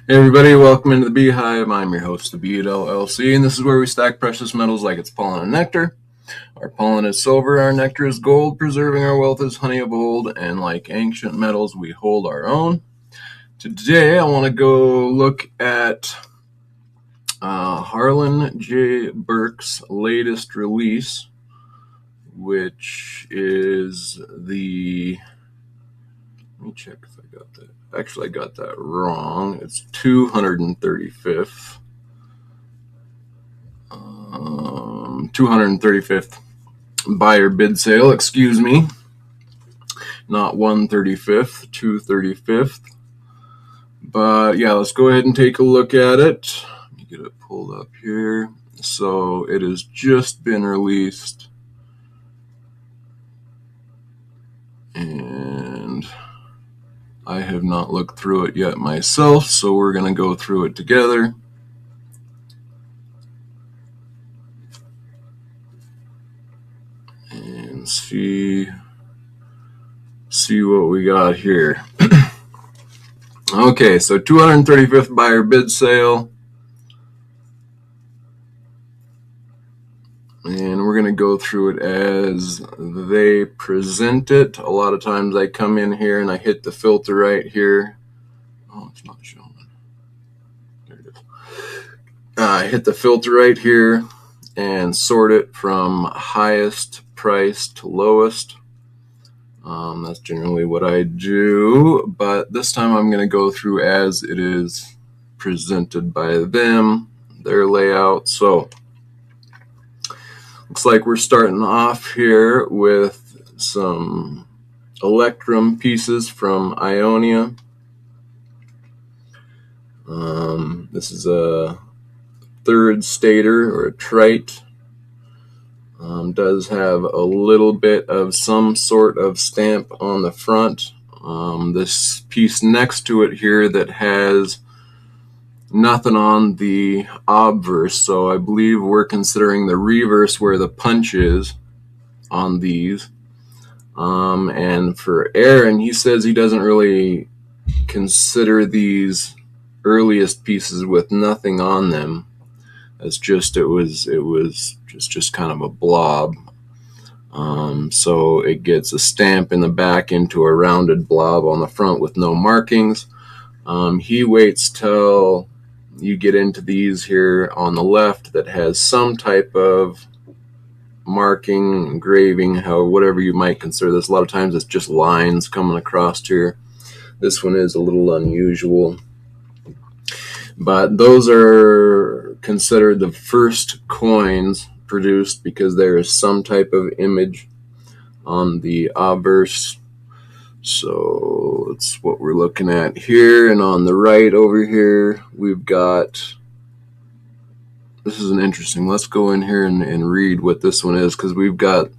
Hey everybody, welcome into the Beehive. I'm your host, the Bee at LLC, and this is where we stack precious metals like it's pollen and nectar. Our pollen is silver, our nectar is gold, preserving our wealth is honey of old, and like ancient metals, we hold our own. Today, I want to go look at Harlan J. Burke's latest release, which is the... Let me check if I got that. Actually, I got that wrong. It's 235th. 235th buyer bid sale, excuse me. Not 135th, 235th. But yeah, let's go ahead and take a look at it. Let me get it pulled up here. So it has just been released. And I have not looked through it yet myself, so we're going to go through it together. And see what we got here. Okay, so 235th buyer bid sale. And we're going to go through it as they present it. A lot of times I come in here and I hit the filter right here. Oh, it's not showing. There it is. I hit the filter right here and sort it from highest price to lowest. That's generally what I do, but this time I'm going to go through as it is presented by them, their layout. So looks like we're starting off here with some electrum pieces from Ionia. This is a third stater or a trite. Does have a little bit of some sort of stamp on the front. This piece next to it here that has nothing on the obverse, so I believe we're considering the reverse where the punch is on these. And for Aaron, he says he doesn't really consider these earliest pieces with nothing on them. It's just it was just kind of a blob. So it gets a stamp in the back into a rounded blob on the front with no markings. He waits till you get into these here on the left that has some type of marking, engraving, whatever you might consider this. A lot of times it's just lines coming across here. This one is a little unusual. But those are considered the first coins produced because there is some type of image on the obverse. So that's what we're looking at here. And on the right over here, we've got, this is an interesting, let's go in here and read what this one is, because we've got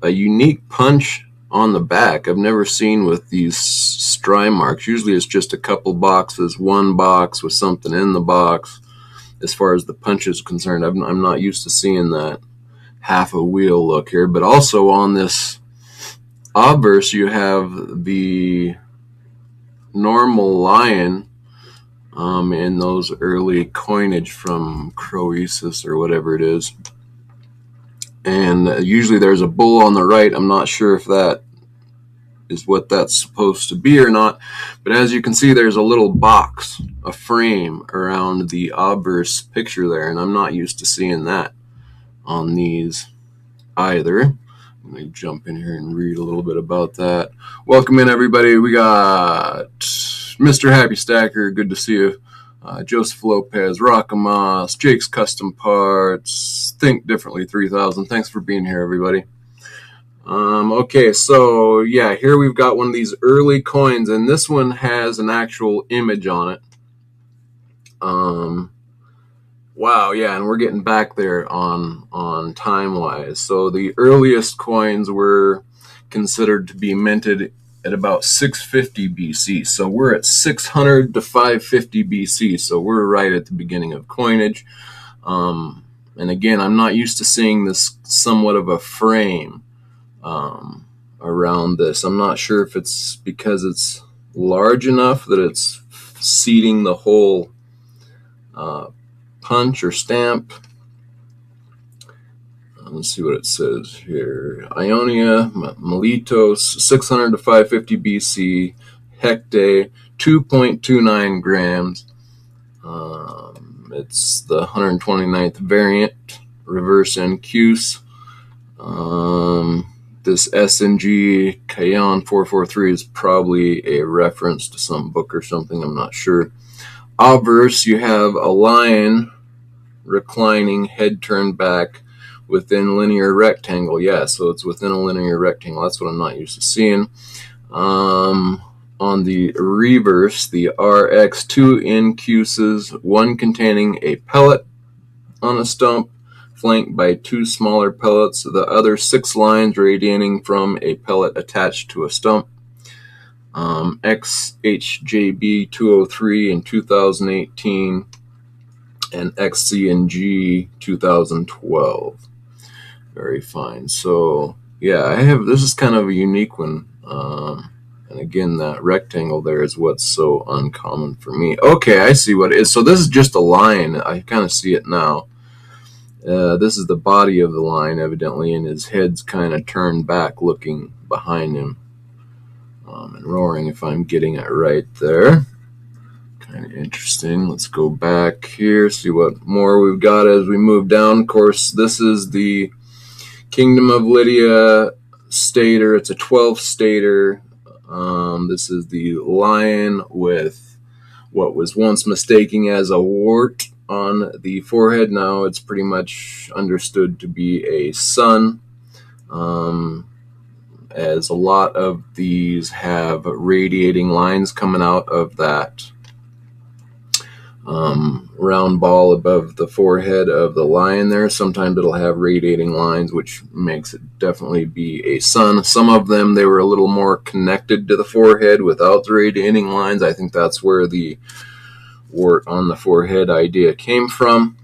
a unique punch on the back I've never seen with these strime marks. Usually it's just a couple boxes, one box with something in the box. As far as the punch is concerned, I'm not used to seeing that half a wheel look here. But also on this obverse, you have the normal lion in those early coinage from Croesus or whatever it is. And usually there's a bull on the right. I'm not sure if that is what that's supposed to be or not. But as you can see, there's a little box, a frame around the obverse picture there. And I'm not used to seeing that on these either. Let me jump in here and read a little bit about that. Welcome in, everybody. We got Mr. Happy Stacker. Good to see you. Joseph Lopez, Rockamas, Jake's Custom Parts, Think Differently 3000. Thanks for being here, everybody. Okay, so yeah, here we've got one of these early coins, and this one has an actual image on it. Wow, yeah, and we're getting back there on time-wise. So the earliest coins were considered to be minted at about 650 BC. So we're at 600 to 550 BC. So we're right at the beginning of coinage. And again, I'm not used to seeing this somewhat of a frame around this. I'm not sure if it's because it's large enough that it's seating the whole punch or stamp. Let's see what it says here. Ionia, Miletos, 600 to 550 BC, Hecate, 2.29 grams. It's the 129th variant, reverse NQs. This SNG Kayon 443 is probably a reference to some book or something, I'm not sure. Obverse, you have a lion reclining, head turned back within linear rectangle. Yeah, so it's within a linear rectangle. That's what I'm not used to seeing. On the reverse, the RX2 incuses, one containing a pellet on a stump, flanked by 2 smaller pellets, the other 6 lines radiating from a pellet attached to a stump. HJB 203 in 2018, and XCNG 2012. Very fine. So yeah, this is kind of a unique one. And again, that rectangle there is what's so uncommon for me. Okay, I see what it is. So this is just a line. I kind of see it now. This is the body of the lion, evidently, and his head's kind of turned back, looking behind him, and roaring, if I'm getting it right there. Kind of interesting. Let's go back here, see what more we've got as we move down. Of course, this is the Kingdom of Lydia stater. It's a 12 stater. This is the lion with what was once mistaken as a wart on the forehead. Now it's pretty much understood to be a sun, as a lot of these have radiating lines coming out of that round ball above the forehead of the lion there. Sometimes it'll have radiating lines, which makes it definitely be a sun. Some of them, they were a little more connected to the forehead without the radiating lines. I think that's where the wart on the forehead idea came from.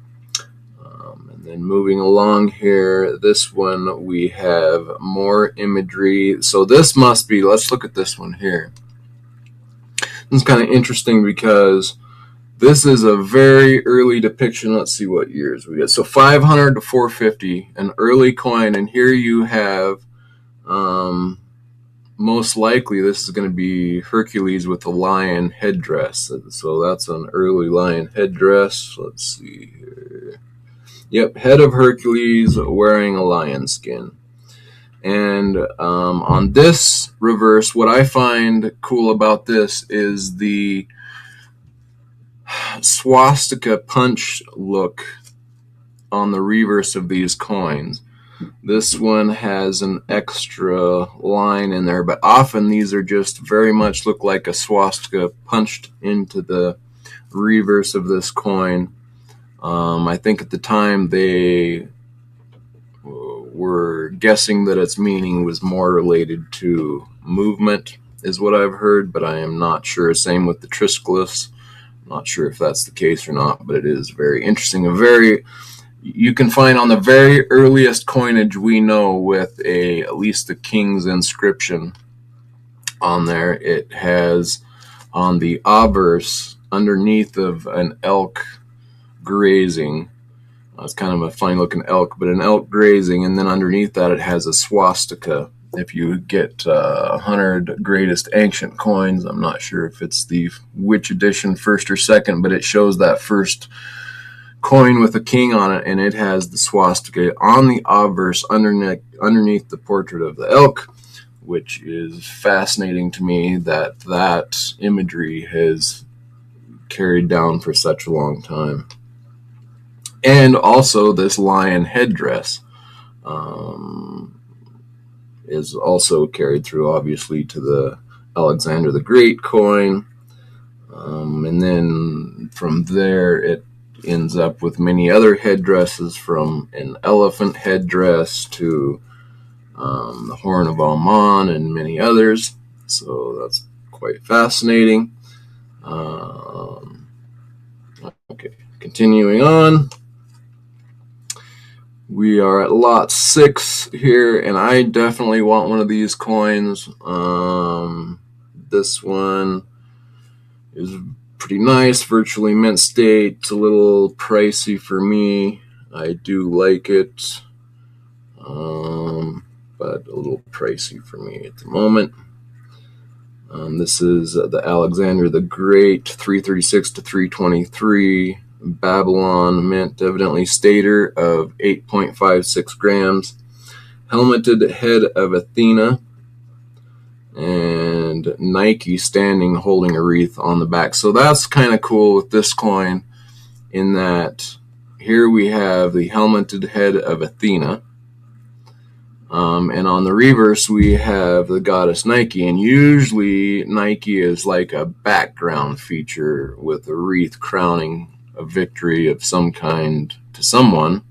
And then moving along here, this one we have more imagery. So this must be, let's look at this one here. This is kind of interesting because this is a very early depiction. Let's see what years we get. So 500 to 450, an early coin. And here you have, most likely this is going to be Hercules with a lion headdress. So that's an early lion headdress. Let's see here. Yep, head of Hercules wearing a lion skin. And on this reverse, what I find cool about this is the swastika punch look on the reverse of these coins. This one has an extra line in there, but often these are just very much look like a swastika punched into the reverse of this coin. I think at the time they were guessing that its meaning was more related to movement, is what I've heard, but I am not sure. Same with the trisglyphs. Not sure if that's the case or not, but it is very interesting. You can find on the very earliest coinage we know with at least the king's inscription on there. It has on the obverse underneath of an elk grazing. It's kind of a fine looking elk, but an elk grazing, and then underneath that it has a swastika. If you get 100 greatest ancient coins, I'm not sure if it's which edition, first or second, but it shows that first coin with a king on it, and it has the swastika on the obverse underneath the portrait of the elk, which is fascinating to me that imagery has carried down for such a long time. And also this lion headdress is also carried through, obviously, to the Alexander the Great coin. And then from there, it ends up with many other headdresses, from an elephant headdress to the Horn of Aman and many others. So that's quite fascinating. Okay, continuing on. We are at lot 6 here, and I definitely want one of these coins. This one is pretty nice, virtually mint state. It's a little pricey for me. I do like it, but a little pricey for me at the moment. This is the Alexander the Great, 336 to 323 Babylon mint, evidently stater of 8.56 grams. Helmeted head of Athena, and Nike standing holding a wreath on the back. So that's kind of cool with this coin, in that here we have the helmeted head of Athena, and on the reverse we have the goddess Nike. And usually Nike is like a background feature with a wreath crowning a victory of some kind to someone.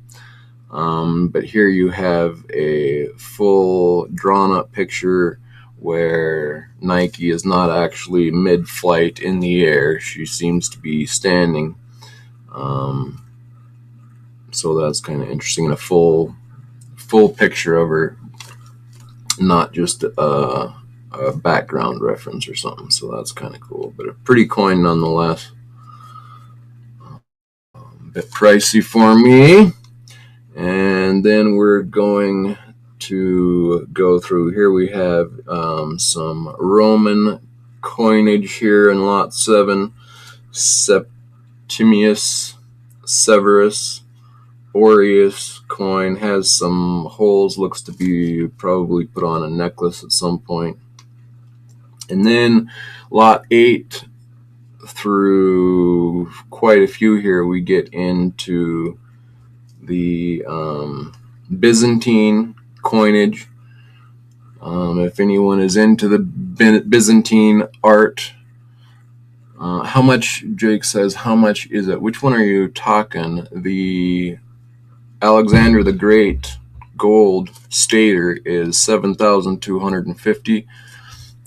But here you have a full drawn up picture where Nike is not actually mid-flight in the air. She seems to be standing. So that's kind of interesting, and a full picture of her, not just a background reference or something. So that's kind of cool, but a pretty coin nonetheless. A bit pricey for me. And then we're going to go through here. We have some Roman coinage here in lot 7. Septimius Severus Aureus coin, has some holes, looks to be probably put on a necklace at some point. And then lot 8 through quite a few here, we get into the Byzantine coinage. If anyone is into the Byzantine art, how much, Jake says, how much is it? Which one are you talking? The Alexander the Great gold stater is $7,250.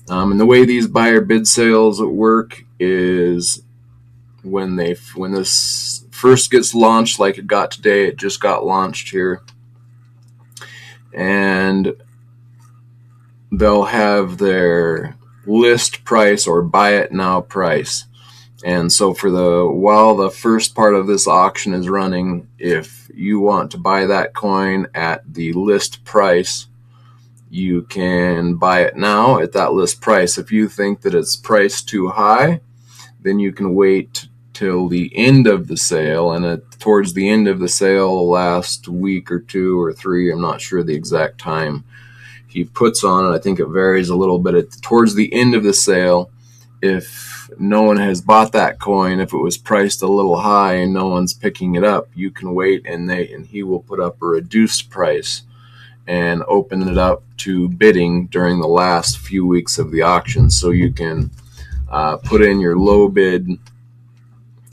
And the way these buyer bid sales work is when this first gets launched, like it got today, it just got launched here, and they'll have their list price or buy it now price. And so while the first part of this auction is running, if you want to buy that coin at the list price, you can buy it now at that list price. If you think that it's priced too high, then you can wait till the end of the sale, and towards the end of the sale, last week or 2 or 3, I'm not sure the exact time he puts on it. I think it varies a little bit. Towards the end of the sale, if no one has bought that coin, if it was priced a little high and no one's picking it up, you can wait, and he will put up a reduced price and open it up to bidding during the last few weeks of the auction. So you can put in your low bid,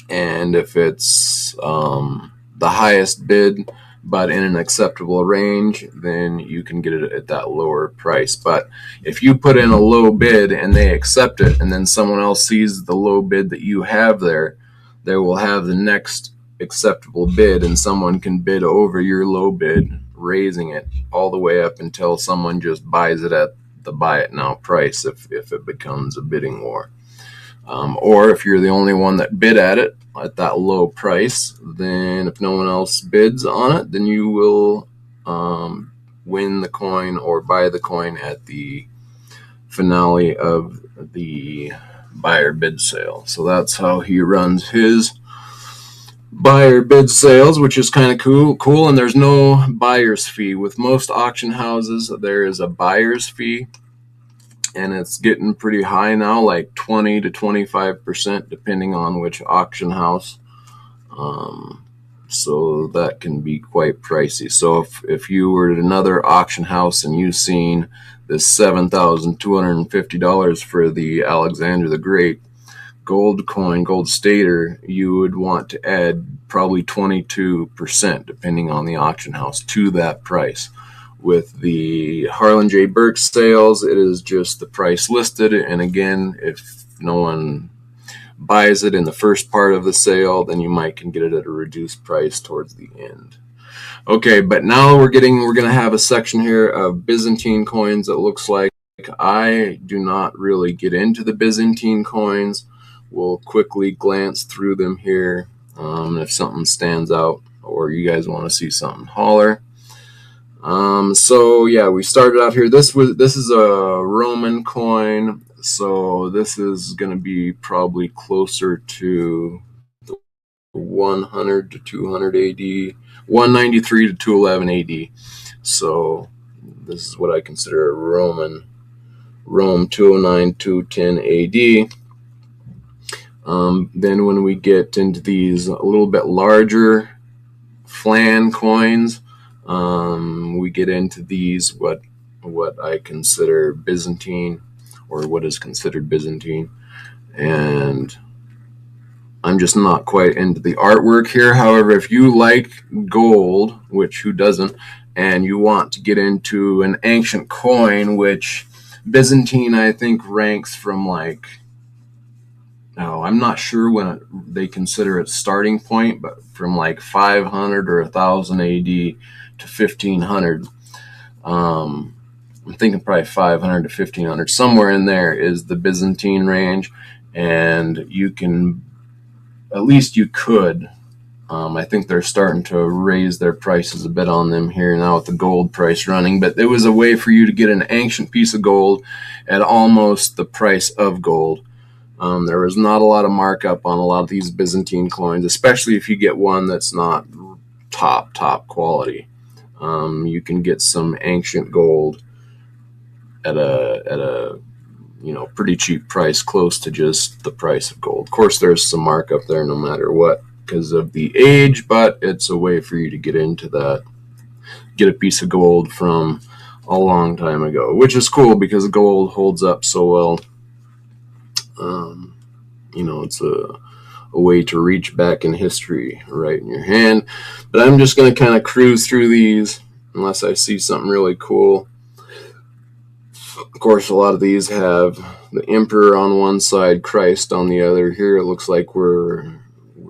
and if it's the highest bid but in an acceptable range, then you can get it at that lower price. But if you put in a low bid and they accept it, and then someone else sees the low bid that you have there, they will have the next acceptable bid, and someone can bid over your low bid, raising it all the way up until someone just buys it at the buy it now price, if it becomes a bidding war. Or if you're the only one that bid at it at that low price, then if no one else bids on it, then you will win the coin or buy the coin at the finale of the buyer bid sale. So that's how he runs his buyer bid sales, which is kind of cool. And there's no buyer's fee. With most auction houses, there is a buyer's fee, and it's getting pretty high now, like 20 to 25%, depending on which auction house. So that can be quite pricey. So if you were at another auction house and you've seen this $7,250 for the Alexander the Great gold coin, gold stater, you would want to add probably 22%, depending on the auction house, to that price. With the Harlan J. Burke sales, it is just the price listed. And again, if no one buys it in the first part of the sale, then you can get it at a reduced price towards the end. Okay, but now we're going to have a section here of Byzantine coins. It looks like I do not really get into the Byzantine coins, we'll quickly glance through them here. If something stands out or you guys want to see something, holler. So yeah, we started out here. This is a Roman coin, so this is going to be probably closer to 100 to 200 AD, 193 to 211 AD. So this is what I consider a Rome 209 210 AD. Then when we get into these a little bit larger flan coins, we get into these what I consider Byzantine, or what is considered Byzantine, and I'm just not quite into the artwork here. However, if you like gold, which who doesn't, and you want to get into an ancient coin, which Byzantine I think ranks from like, I'm not sure when they consider it starting point, but from like 500 or 1000 AD to 1500. I'm thinking probably 500 to 1500, somewhere in there is the Byzantine range, and you can, at least you could. I think they're starting to raise their prices a bit on them here now with the gold price running, but it was a way for you to get an ancient piece of gold at almost the price of gold. There was not a lot of markup on a lot of these Byzantine coins, especially if you get one that's not top quality. You can get some ancient gold at a pretty cheap price, close to just the price of gold. Of course, there's some markup there no matter what because of the age, but it's a way for you to get into that, get a piece of gold from a long time ago, which is cool because gold holds up so well. It's a way to reach back in history right in your hand. But I'm just going to kind of cruise through these unless I see something really cool. Of course, a lot of these have the emperor on one side, Christ on the other. Here it looks like we're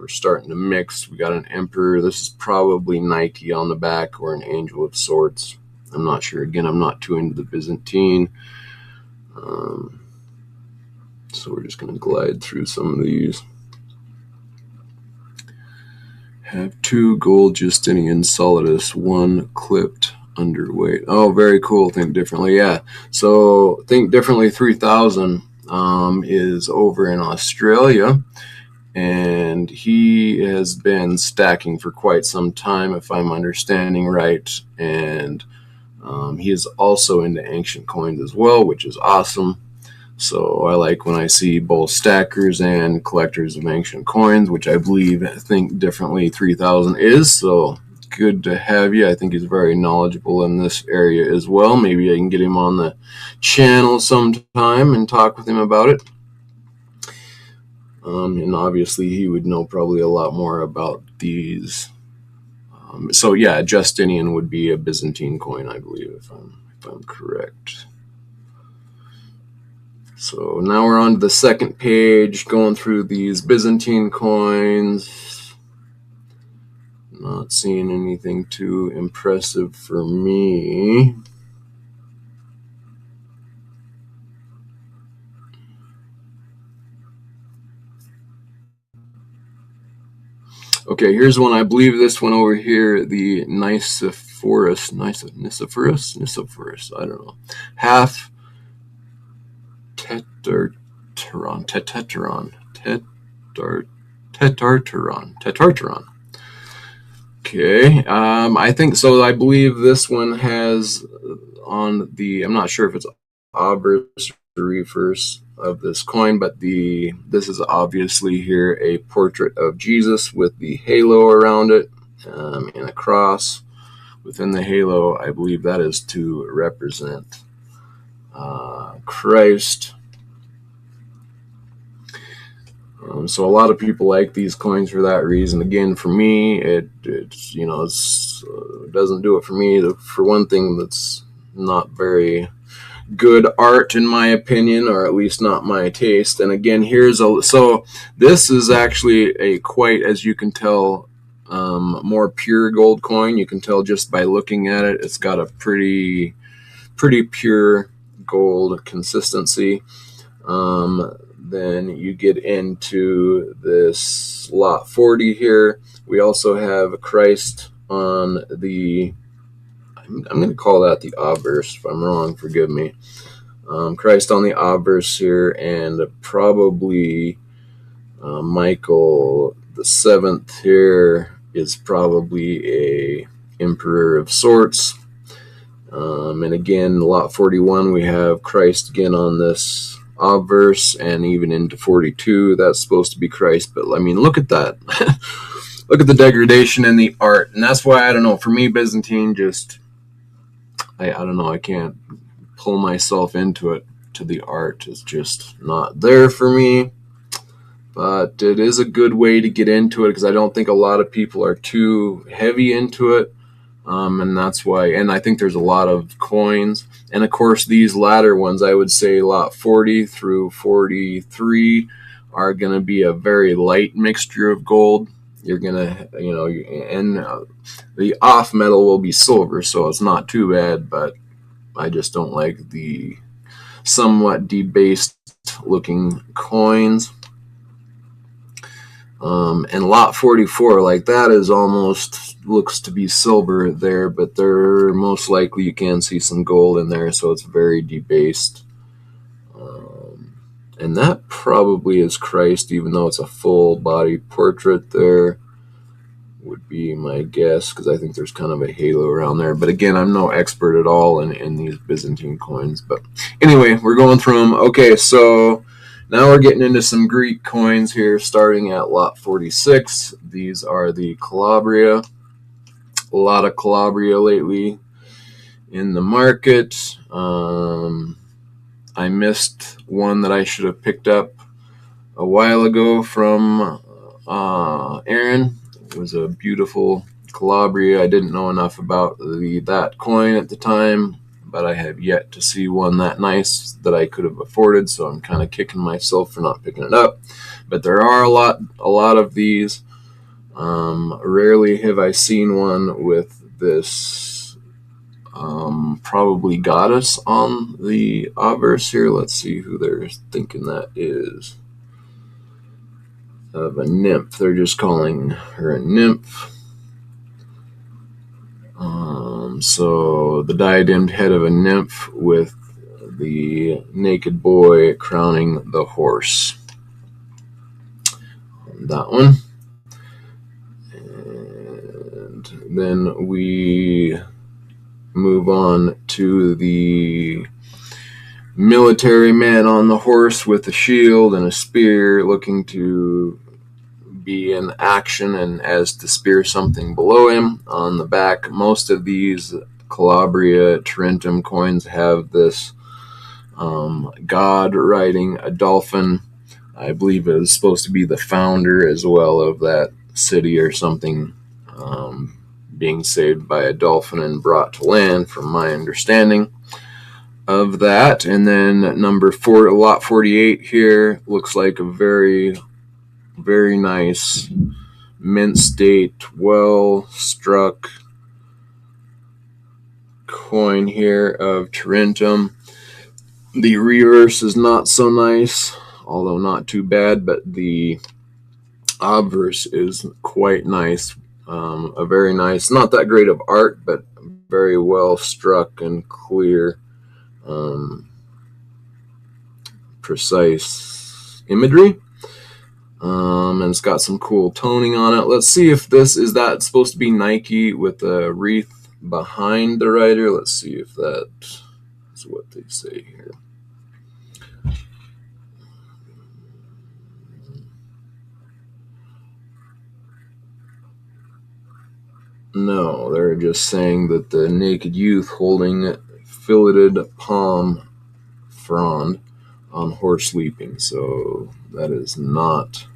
starting to mix. We got an emperor. This is probably Nike on the back, or an angel of sorts. I'm not sure. Again, I'm not too into the Byzantine. So we're just going to glide through some of these. Have 2 gold Justinian solidus, 1 clipped underweight. Oh, very cool. Think differently. Yeah. So Think Differently 3000 is over in Australia, and he has been stacking for quite some time, if I'm understanding right. And he is also into ancient coins as well, which is awesome. So I like when I see both stackers and collectors of ancient coins, which I believe Think Differently 3000 is. So good to have you. I think he's very knowledgeable in this area as well. Maybe I can get him on the channel sometime and talk with him about it. And obviously he would know probably a lot more about these. So yeah, Justinian would be a Byzantine coin, I believe, if I'm correct. So now we're on to the second page, going through these Byzantine coins. Not seeing anything too impressive for me. Okay, here's one. I believe this one over here, the Nicephorus, I don't know. Half Tetarteron. Okay, I think so. I believe this one has on the, I'm not sure if it's obverse or reverse of this coin, but this is obviously here a portrait of Jesus with the halo around it, and a cross within the halo. I believe that is to represent Christ. So a lot of people like these coins for that reason. Again, for me, it doesn't do it for me. For one thing, that's not very good art in my opinion, or at least not my taste. And again, so this is actually a quite, as you can tell, more pure gold coin. You can tell just by looking at it. It's got a pretty pure gold consistency. then you get into this lot 40 here. We also have Christ on the, I'm going to call that the obverse. If I'm wrong, forgive me. Christ on the obverse here, and probably Michael the seventh here is probably a emperor of sorts. And again, lot 41, we have Christ again on this obverse, and even into 42, that's supposed to be Christ. But I mean, look at that. Look at the degradation in the art. And that's why, I don't know, for me, Byzantine just, I don't know, I can't pull myself into it. To the art is just not there for me. But it is a good way to get into it, because I don't think a lot of people are too heavy into it. And that's why, and I think there's a lot of coins. And of course, these latter ones, I would say lot 40 through 43 are going to be a very light mixture of gold. You're going to, you know, and the off metal will be silver, so it's not too bad, but I just don't like the somewhat debased looking coins. And lot 44, like that is almost looks to be silver there, but there most likely you can see some gold in there, so it's very debased. And that probably is Christ, even though it's a full body portrait there, would be my guess, because I think there's kind of a halo around there. But again, I'm no expert at all in these Byzantine coins. But anyway, we're going through them. Okay, so now we're getting into some Greek coins here, starting at lot 46. These are the Calabria. A lot of Calabria lately in the market. I missed one that I should have picked up a while ago from Aaron. It was a beautiful Calabria. I didn't know enough about that coin at the time, but I have yet to see one that nice that I could have afforded, so I'm kind of kicking myself for not picking it up. But there are a lot of these. Rarely have I seen one with this probably goddess on the obverse here. Let's see who they're thinking that is. Of a nymph. They're just calling her a nymph. So the diademed head of a nymph with the naked boy crowning the horse. That one. And then we move on to the military man on the horse with a shield and a spear, looking to be in action and as to spear something below him. On the back, most of these Calabria Tarentum coins have this god riding a dolphin. I believe it is supposed to be the founder as well of that city or something, being saved by a dolphin and brought to land, from my understanding of that. And then number 4, lot 48 here, looks like a very, very nice mint state, well struck coin here of Tarentum. The reverse is not so nice, although not too bad, but the obverse is quite nice. A very nice, not that great of art, but very well struck and clear, precise imagery. And it's got some cool toning on it. Let's see if this is that supposed to be Nike with a wreath behind the rider. Let's see if that is what they say here. No, they're just saying that the naked youth holding filleted palm frond on horse leaping. So that is not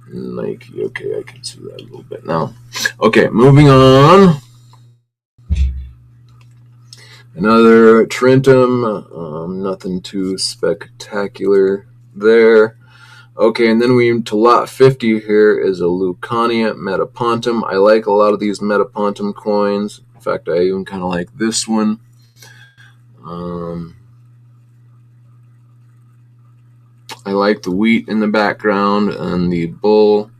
Nike. Okay, I can see that a little bit now. Okay, moving on. Another Tarentum, nothing too spectacular there. Okay, and then we to lot 50 here is a Lucania Metapontum. I like a lot of these Metapontum coins. In fact, I even kind of like this one. I like the wheat in the background, and the bull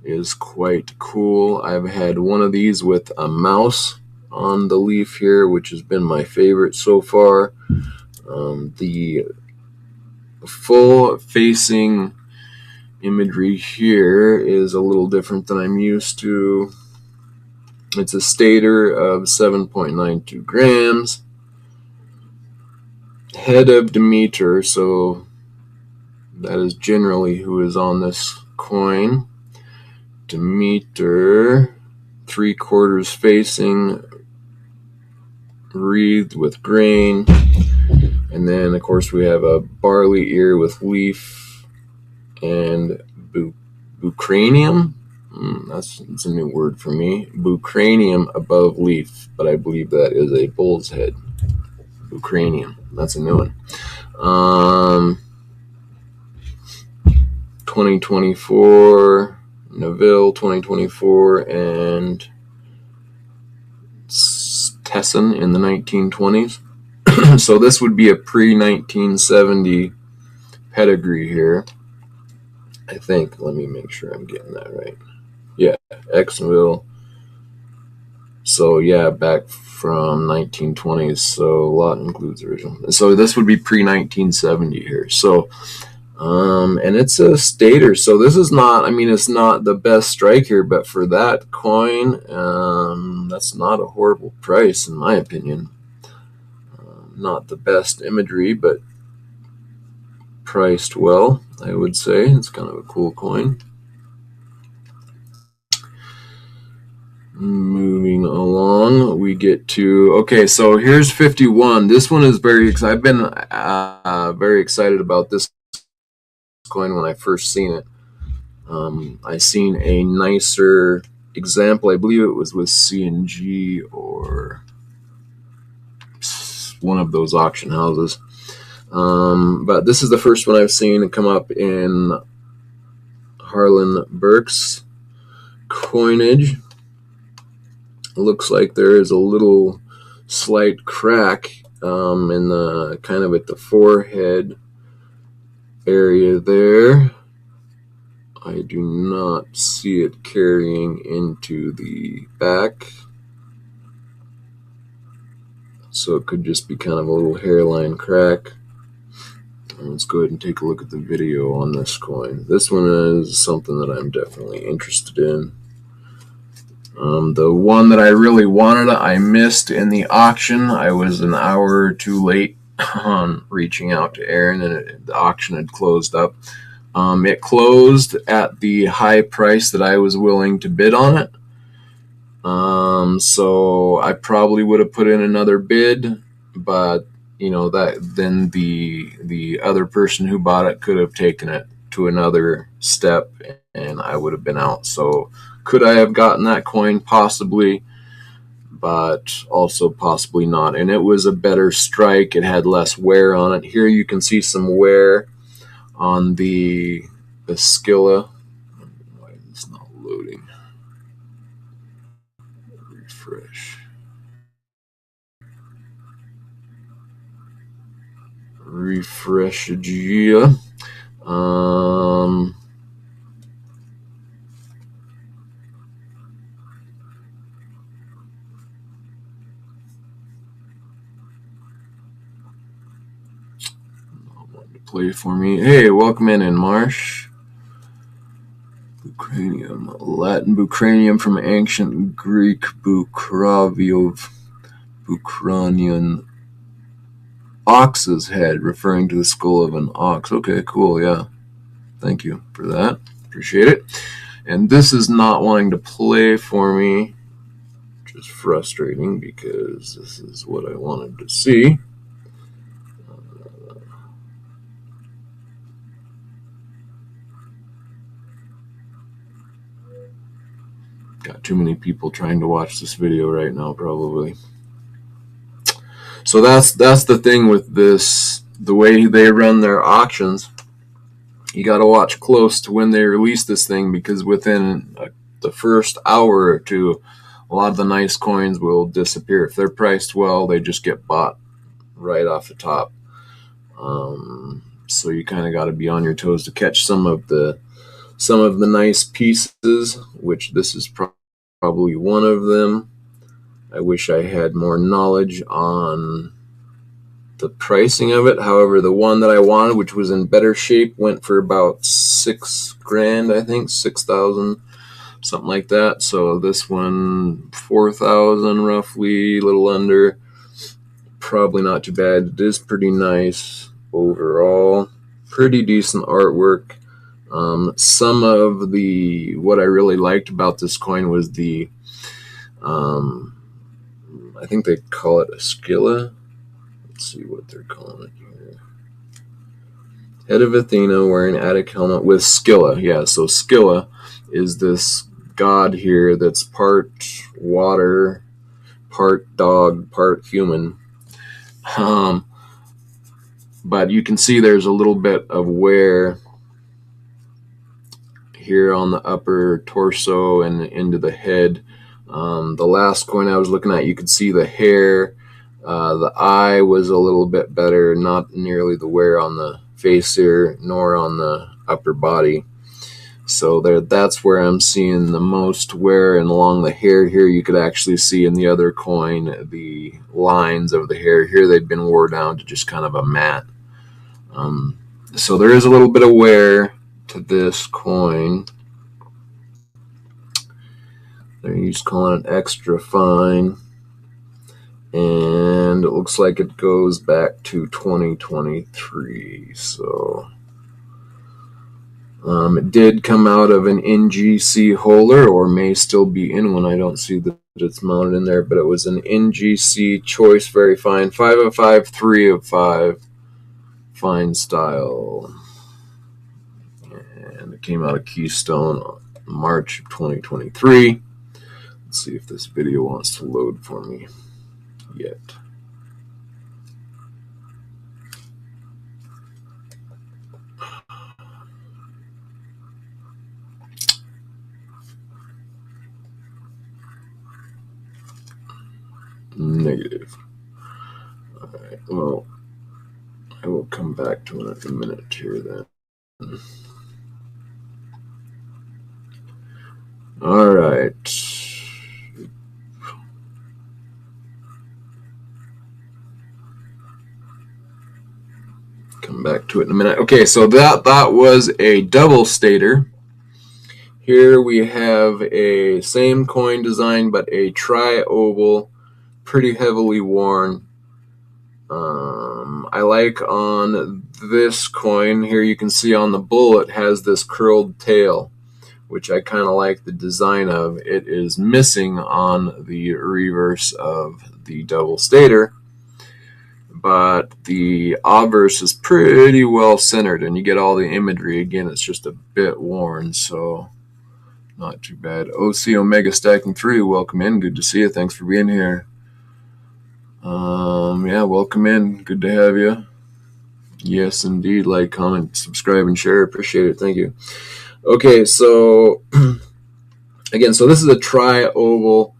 is quite cool. I've had one of these with a mouse on the leaf here, which has been my favorite so far. The full facing imagery here is a little different than I'm used to. It's a stator of 7.92 grams. Head of Demeter, so that is generally who is on this coin. Demeter, 3/4 facing, wreathed with grain. And then, of course, we have a barley ear with leaf and bucranium. That's a new word for me. Bucranium above leaf, but I believe that is a bull's head. Bucranium. That's a new one. 2024, Neville, 2024, and Tesson in the 1920s. So this would be a pre-1970 pedigree here, I think. Let me make sure I'm getting that right. Yeah, Exonville. So yeah, back from 1920s. So a lot includes original. So this would be pre-1970 here. So and it's a stater. So this is not, I mean, it's not the best strike here, but for that coin, that's not a horrible price in my opinion. Not the best imagery, but priced well, I would say. It's kind of a cool coin. Moving along, we get to, okay, so here's 51. This one is very, I've been very excited about this coin when I first seen it. I seen a nicer example. I believe it was with C&G or one of those auction houses. But this is the first one I've seen come up in Harlan Burke's coinage. It looks like there is a little slight crack in the kind of at the forehead area there. I do not see it carrying into the back. So it could just be kind of a little hairline crack. Let's go ahead and take a look at the video on this coin. This one is something that I'm definitely interested in. The one that I really wanted, I missed in the auction. I was an hour or two late on reaching out to Aaron, and the auction had closed up. It closed at the high price that I was willing to bid on it. So I probably would have put in another bid, but you know, that then the other person who bought it could have taken it to another step and I would have been out. So could I have gotten that coin? Possibly, but also possibly not. And it was a better strike. It had less wear on it. Here you can see some wear on the skilla. Why is this not loading? Refresh. Refresh-gia. Play for me. Hey, welcome in Marsh. Bucranium, Latin bucranium from ancient Greek bukraviov, bucranian, ox's head, referring to the skull of an ox. Okay, cool, yeah. Thank you for that. Appreciate it. And this is not wanting to play for me, which is frustrating because this is what I wanted to see. Got too many people trying to watch this video right now, probably. So that's the thing with this, the way they run their auctions. You got to watch close to when they release this thing, because within the first hour or two, a lot of the nice coins will disappear. If they're priced well, they just get bought right off the top. So you kind of got to be on your toes to catch some of the nice pieces, which this is probably one of them. I wish I had more knowledge on the pricing of it. However, the one that I wanted, which was in better shape, went for about $6,000, I think, 6,000, something like that. So this one, 4,000 roughly, a little under. Probably not too bad. It is pretty nice overall. Pretty decent artwork. Some of what I really liked about this coin was the, I think they call it a Scylla. Let's see what they're calling it here. Head of Athena wearing Attic helmet with Scylla. Yeah, so Scylla is this god here that's part water, part dog, part human. But you can see there's a little bit of wear here on the upper torso and into the head. The last coin I was looking at, you could see the hair. The eye was a little bit better, not nearly the wear on the face here, nor on the upper body. So that's where I'm seeing the most wear, and along the hair here, you could actually see in the other coin the lines of the hair. Here they'd been wore down to just kind of a matte. So there is a little bit of wear to this coin. They're just calling it extra fine. And it looks like it goes back to 2023. So it did come out of an NGC holder, or may still be in one. I don't see that it's mounted in there, but it was an NGC Choice Very Fine 5 of 5, 3 of 5 fine style. And it came out of Keystone on March of 2023. Let's see if this video wants to load for me yet. Negative. All right, well, I will come back to it in a minute here then. All right. Come back to it in a minute. Okay, so that was a double stater. Here we have a same coin design, but a tri-oval, pretty heavily worn. I like on this coin here, you can see on the bull it has this curled tail, which I kind of like the design of. It is missing on the reverse of the double stater, but the obverse is pretty well centered, and you get all the imagery. Again, it's just a bit worn, so not too bad. OC Omega Stacking 3, welcome in. Good to see you. Thanks for being here. Yeah, welcome in. Good to have you. Yes, indeed. Like, comment, subscribe, and share. Appreciate it. Thank you. Okay, so again, so this is a tri-oval,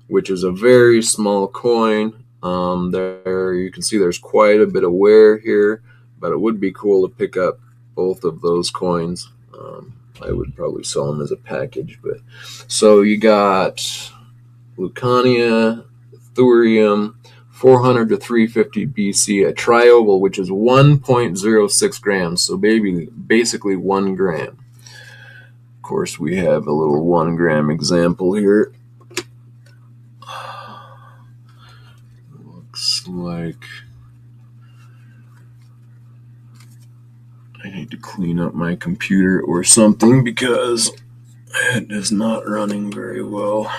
which is a very small coin. There you can see there's quite a bit of wear here, but it would be cool to pick up both of those coins. I would probably sell them as a package. But so you got Lucania, Thurium, 400 to 350 BC, a tri-oval, which is 1.06 grams, so basically 1 gram. Of course, we have a little 1 gram example here. Looks like I need to clean up my computer or something because it is not running very well.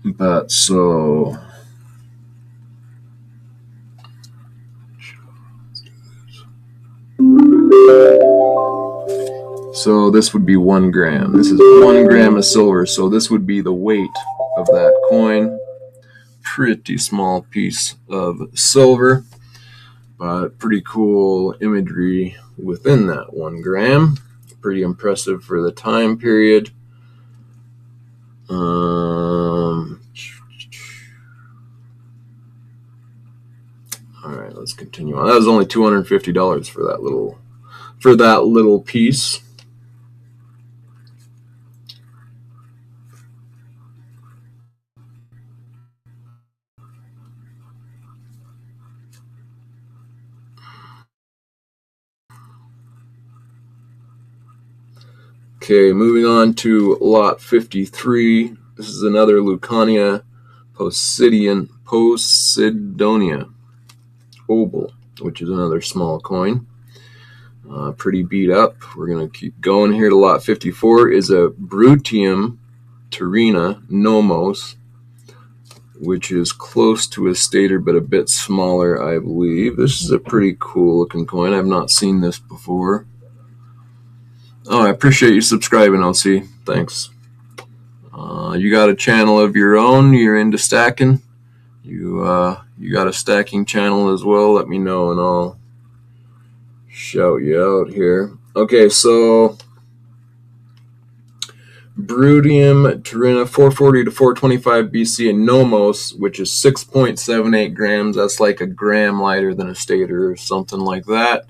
But so this would be 1 gram. This is 1 gram of silver, so this would be the weight of that coin. Pretty small piece of silver, but pretty cool imagery within that 1 gram. Pretty impressive for the time period. All right, let's continue on. That was only $250 for that little piece. Okay, moving on to lot 53. This is another Lucania Posidonia Oval, which is another small coin. Pretty beat up. We're going to keep going here to lot 54 is a Brutium Terina Nomos, which is close to a stater but a bit smaller, I believe. This is a pretty cool looking coin. I've not seen this before. Oh, I appreciate you subscribing, LC. Thanks. You got a channel of your own? You're into stacking? You got a stacking channel as well? Let me know and I'll shout you out here. Okay, so Brutium Terina 440 to 425 BC and Nomos, which is 6.78 grams. That's like a gram lighter than a stater or something like that.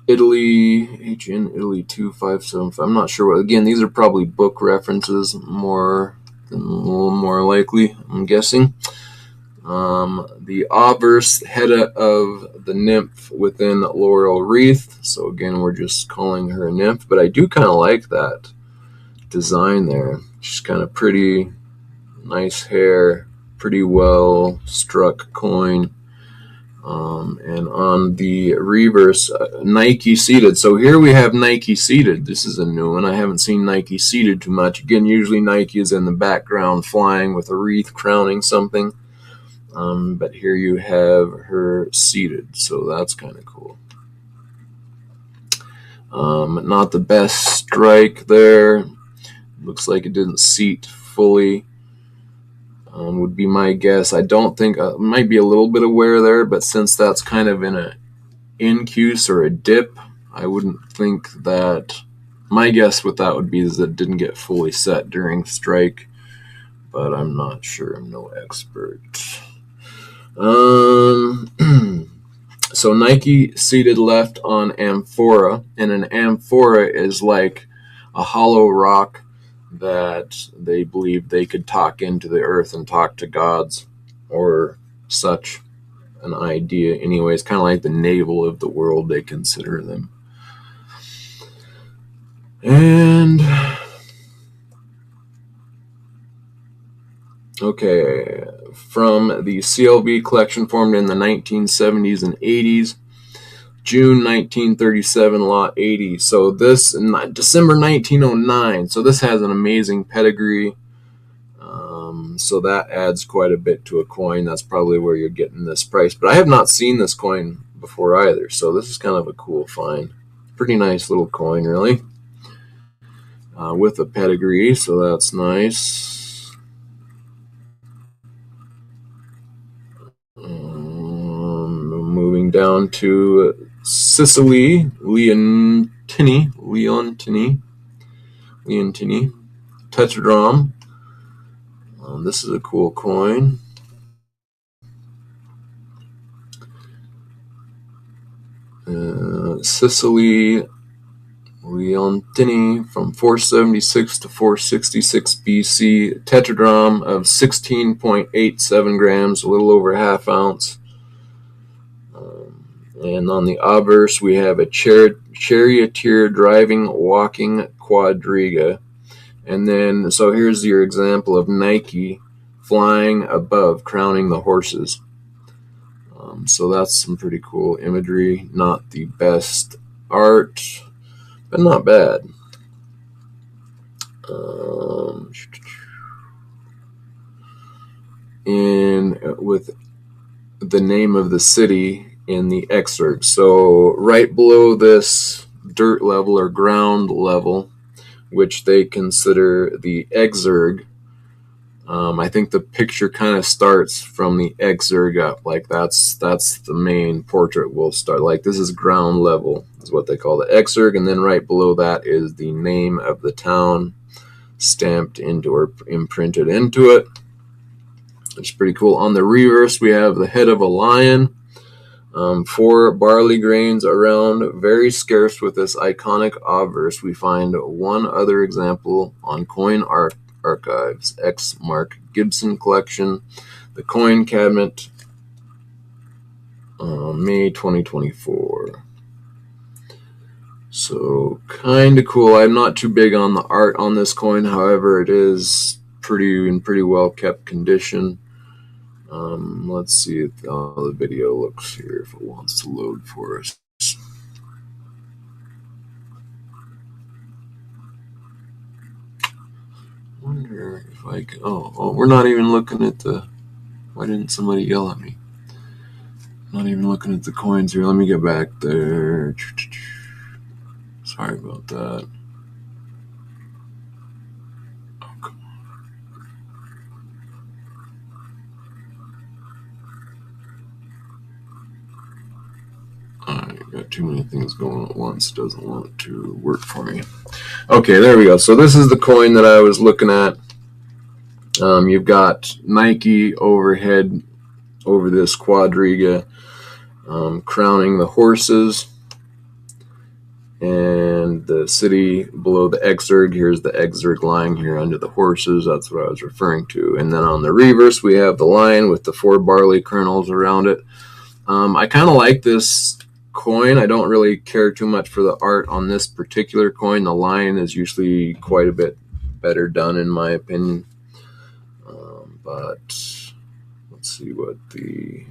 Italy, HN Italy 2575. I'm not sure what. Again, these are probably book references more likely, I'm guessing. The obverse head of the nymph within laurel wreath. So again, we're just calling her a nymph, but I do kind of like that design there. She's kind of pretty, nice hair, pretty well struck coin. And on the reverse, Nike seated. So here we have Nike seated. This is a new one. I haven't seen Nike seated too much. Again, usually Nike is in the background flying with a wreath crowning something. But here you have her seated, so that's kind of cool. Not the best strike there. Looks like it didn't seat fully. Would be my guess. I don't think might be a little bit of wear there, but since that's kind of in a incuse or a dip, I wouldn't think that. My guess with that would be is that it didn't get fully set during strike, but I'm not sure. I'm no expert. So Nike seated left on amphora, and an amphora is like a hollow rock that they believe they could talk into the earth and talk to gods or such an idea. Anyways, kind of like the navel of the world, they consider them. And okay, from the CLV collection formed in the 1970s and 80s, June 1937, lot 80. So this, December 1909. So this has an amazing pedigree. So that adds quite a bit to a coin. That's probably where you're getting this price. But I have not seen this coin before either. So this is kind of a cool find. Pretty nice little coin, really. With a pedigree, so that's nice. Moving down to Sicily, Leontini, Tetradrachm. This is a cool coin. Sicily, Leontini from 476 to 466 BC, tetradrachm of 16.87 grams, a little over half ounce. And on the obverse, we have a charioteer driving, walking quadriga. And then, so here's your example of Nike flying above, crowning the horses. So that's some pretty cool imagery. Not the best art, but not bad. And with the name of the city in the exurg. So right below this dirt level or ground level, which they consider the exurg, I think the picture kind of starts from the exurg up. Like that's the main portrait will start. Like this is ground level is what they call the exurg, and then right below that is the name of the town stamped into or imprinted into it. It's pretty cool. On the reverse, we have the head of a lion. 4 barley grains around, very scarce with this iconic obverse. We find one other example on Coin Archives, X Mark Gibson collection, the coin cabinet, May 2024. So kind of cool. I'm not too big on the art on this coin, however, it is in pretty well kept condition. Let's see how the video looks here, if it wants to load for us. Wonder if I can, oh, we're not even looking at the, why didn't somebody yell at me? Not even looking at the coins here. Let me get back there. Sorry about that. I got too many things going at once. Doesn't want to work for me. Okay, there we go. So this is the coin that I was looking at. You've got Nike overhead over this quadriga, crowning the horses, and the city below the exerg. Here's the exerg lying here under the horses. That's what I was referring to. And then on the reverse, we have the lion with the 4 barley kernels around it. I kind of like this coin. I don't really care too much for the art on this particular coin. The lion is usually quite a bit better done, in my opinion. But let's see what the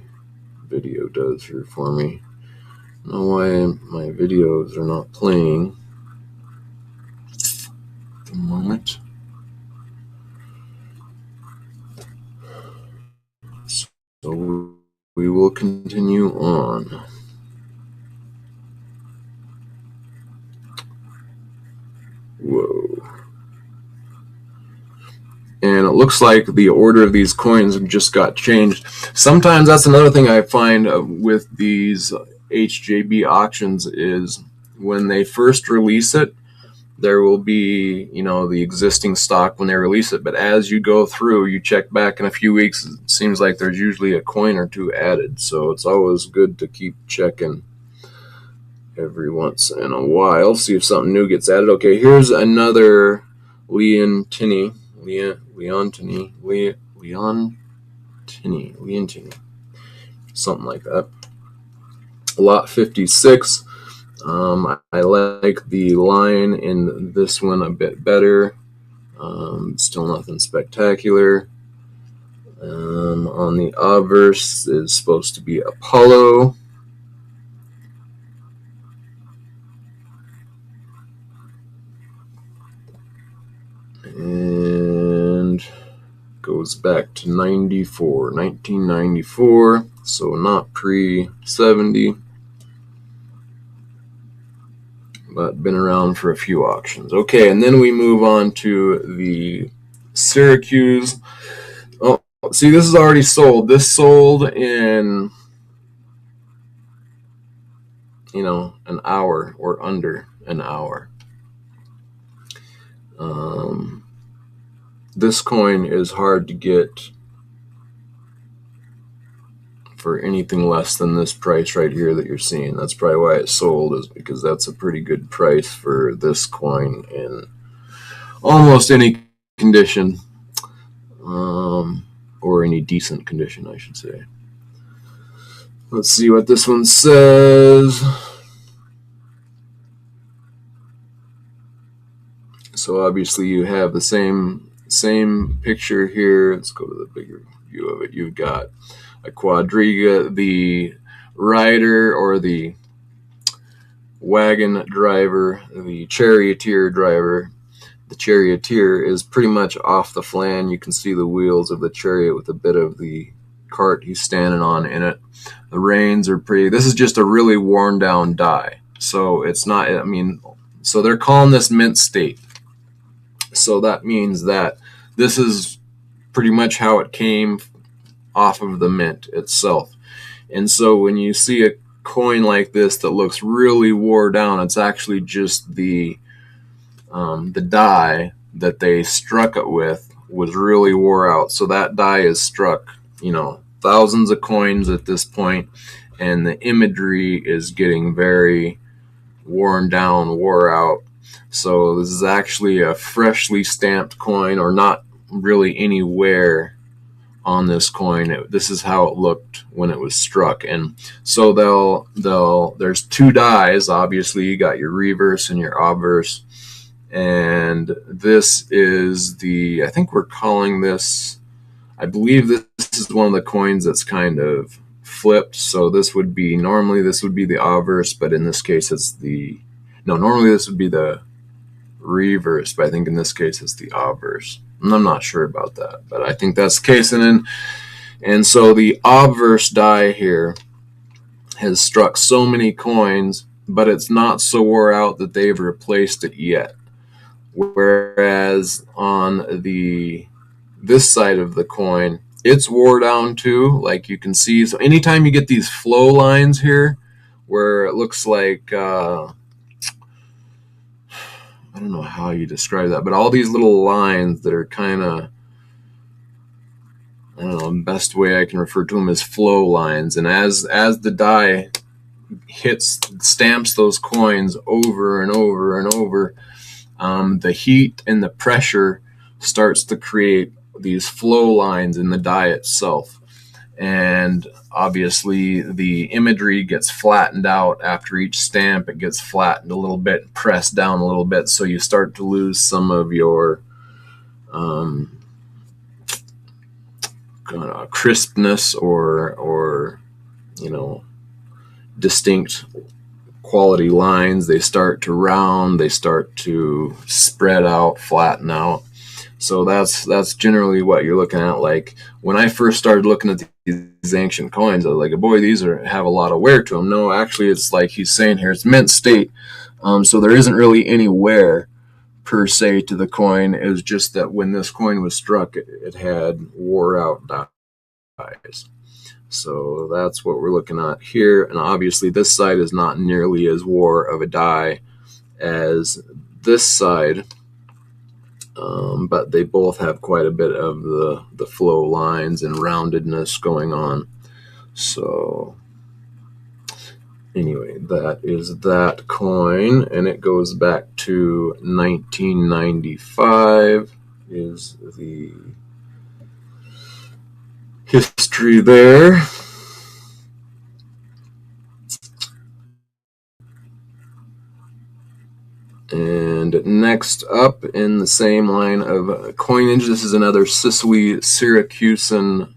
video does here for me. I don't know why my videos are not playing at the moment. So we will continue on. Whoa. And it looks like the order of these coins just got changed. Sometimes that's another thing I find with these HJB auctions is when they first release it, there will be, the existing stock when they release it. But as you go through, you check back in a few weeks, it seems like there's usually a coin or two added. So it's always good to keep checking every once in a while, see if something new gets added. Okay, here's another Leontini, something like that. Lot 56. I like the line in this one a bit better. Still nothing spectacular. On the obverse is supposed to be Apollo. And goes back to 1994, so not pre-70, but been around for a few auctions. Okay, and then we move on to the Syracuse. Oh, see, this is already sold. This sold in, an hour or under an hour. This coin is hard to get for anything less than this price right here that you're seeing. That's probably why it sold, is because that's a pretty good price for this coin in almost any condition, or any decent condition, I should say. Let's see what this one says. So obviously you have the same picture here. Let's go to the bigger view of it. You've got a quadriga, the rider or the wagon driver, the charioteer driver. The charioteer is pretty much off the flan. You can see the wheels of the chariot with a bit of the cart he's standing on in it. The reins are pretty. This is just a really worn down die. So it's not, so they're calling this mint state. So that means that this is pretty much how it came off of the mint itself. And so when you see a coin like this that looks really wore down, it's actually just the die that they struck it with was really wore out. So that die is struck, thousands of coins at this point, and the imagery is getting very worn down, wore out. So this is actually a freshly stamped coin, or not really any wear on this coin. This is how it looked when it was struck. And so there's two dies. Obviously, you got your reverse and your obverse. And this is I think we're calling this, I believe this is one of the coins that's kind of flipped. So normally this would be the obverse, but in this case normally this would be the reverse, but I think in this case it's the obverse. And I'm not sure about that, but I think that's the case. And so the obverse die here has struck so many coins, but it's not so wore out that they've replaced it yet. Whereas on this side of the coin, it's wore down too, like you can see. So anytime you get these flow lines here, where it looks like, I don't know how you describe that, but all these little lines that are kind of, I don't know, the best way I can refer to them is flow lines. And as the die stamps those coins over and over and over, the heat and the pressure starts to create these flow lines in the die itself. And obviously the imagery gets flattened out after each stamp. It gets flattened a little bit, pressed down a little bit, so you start to lose some of your crispness or distinct quality lines. They start to round, they start to spread out, flatten out. So that's generally what you're looking at. Like when I first started looking at these ancient coins, I was like, boy, these have a lot of wear to them. No, actually, it's like he's saying here, it's mint state. So there isn't really any wear per se to the coin. It was just that when this coin was struck, it had wore out dies. So that's what we're looking at here. And obviously this side is not nearly as wore of a die as this side, but they both have quite a bit of the flow lines and roundedness going on. So anyway, that is that coin, and it goes back to 1995 is the history there. And next up in the same line of coinage, this is another Sicily Syracusan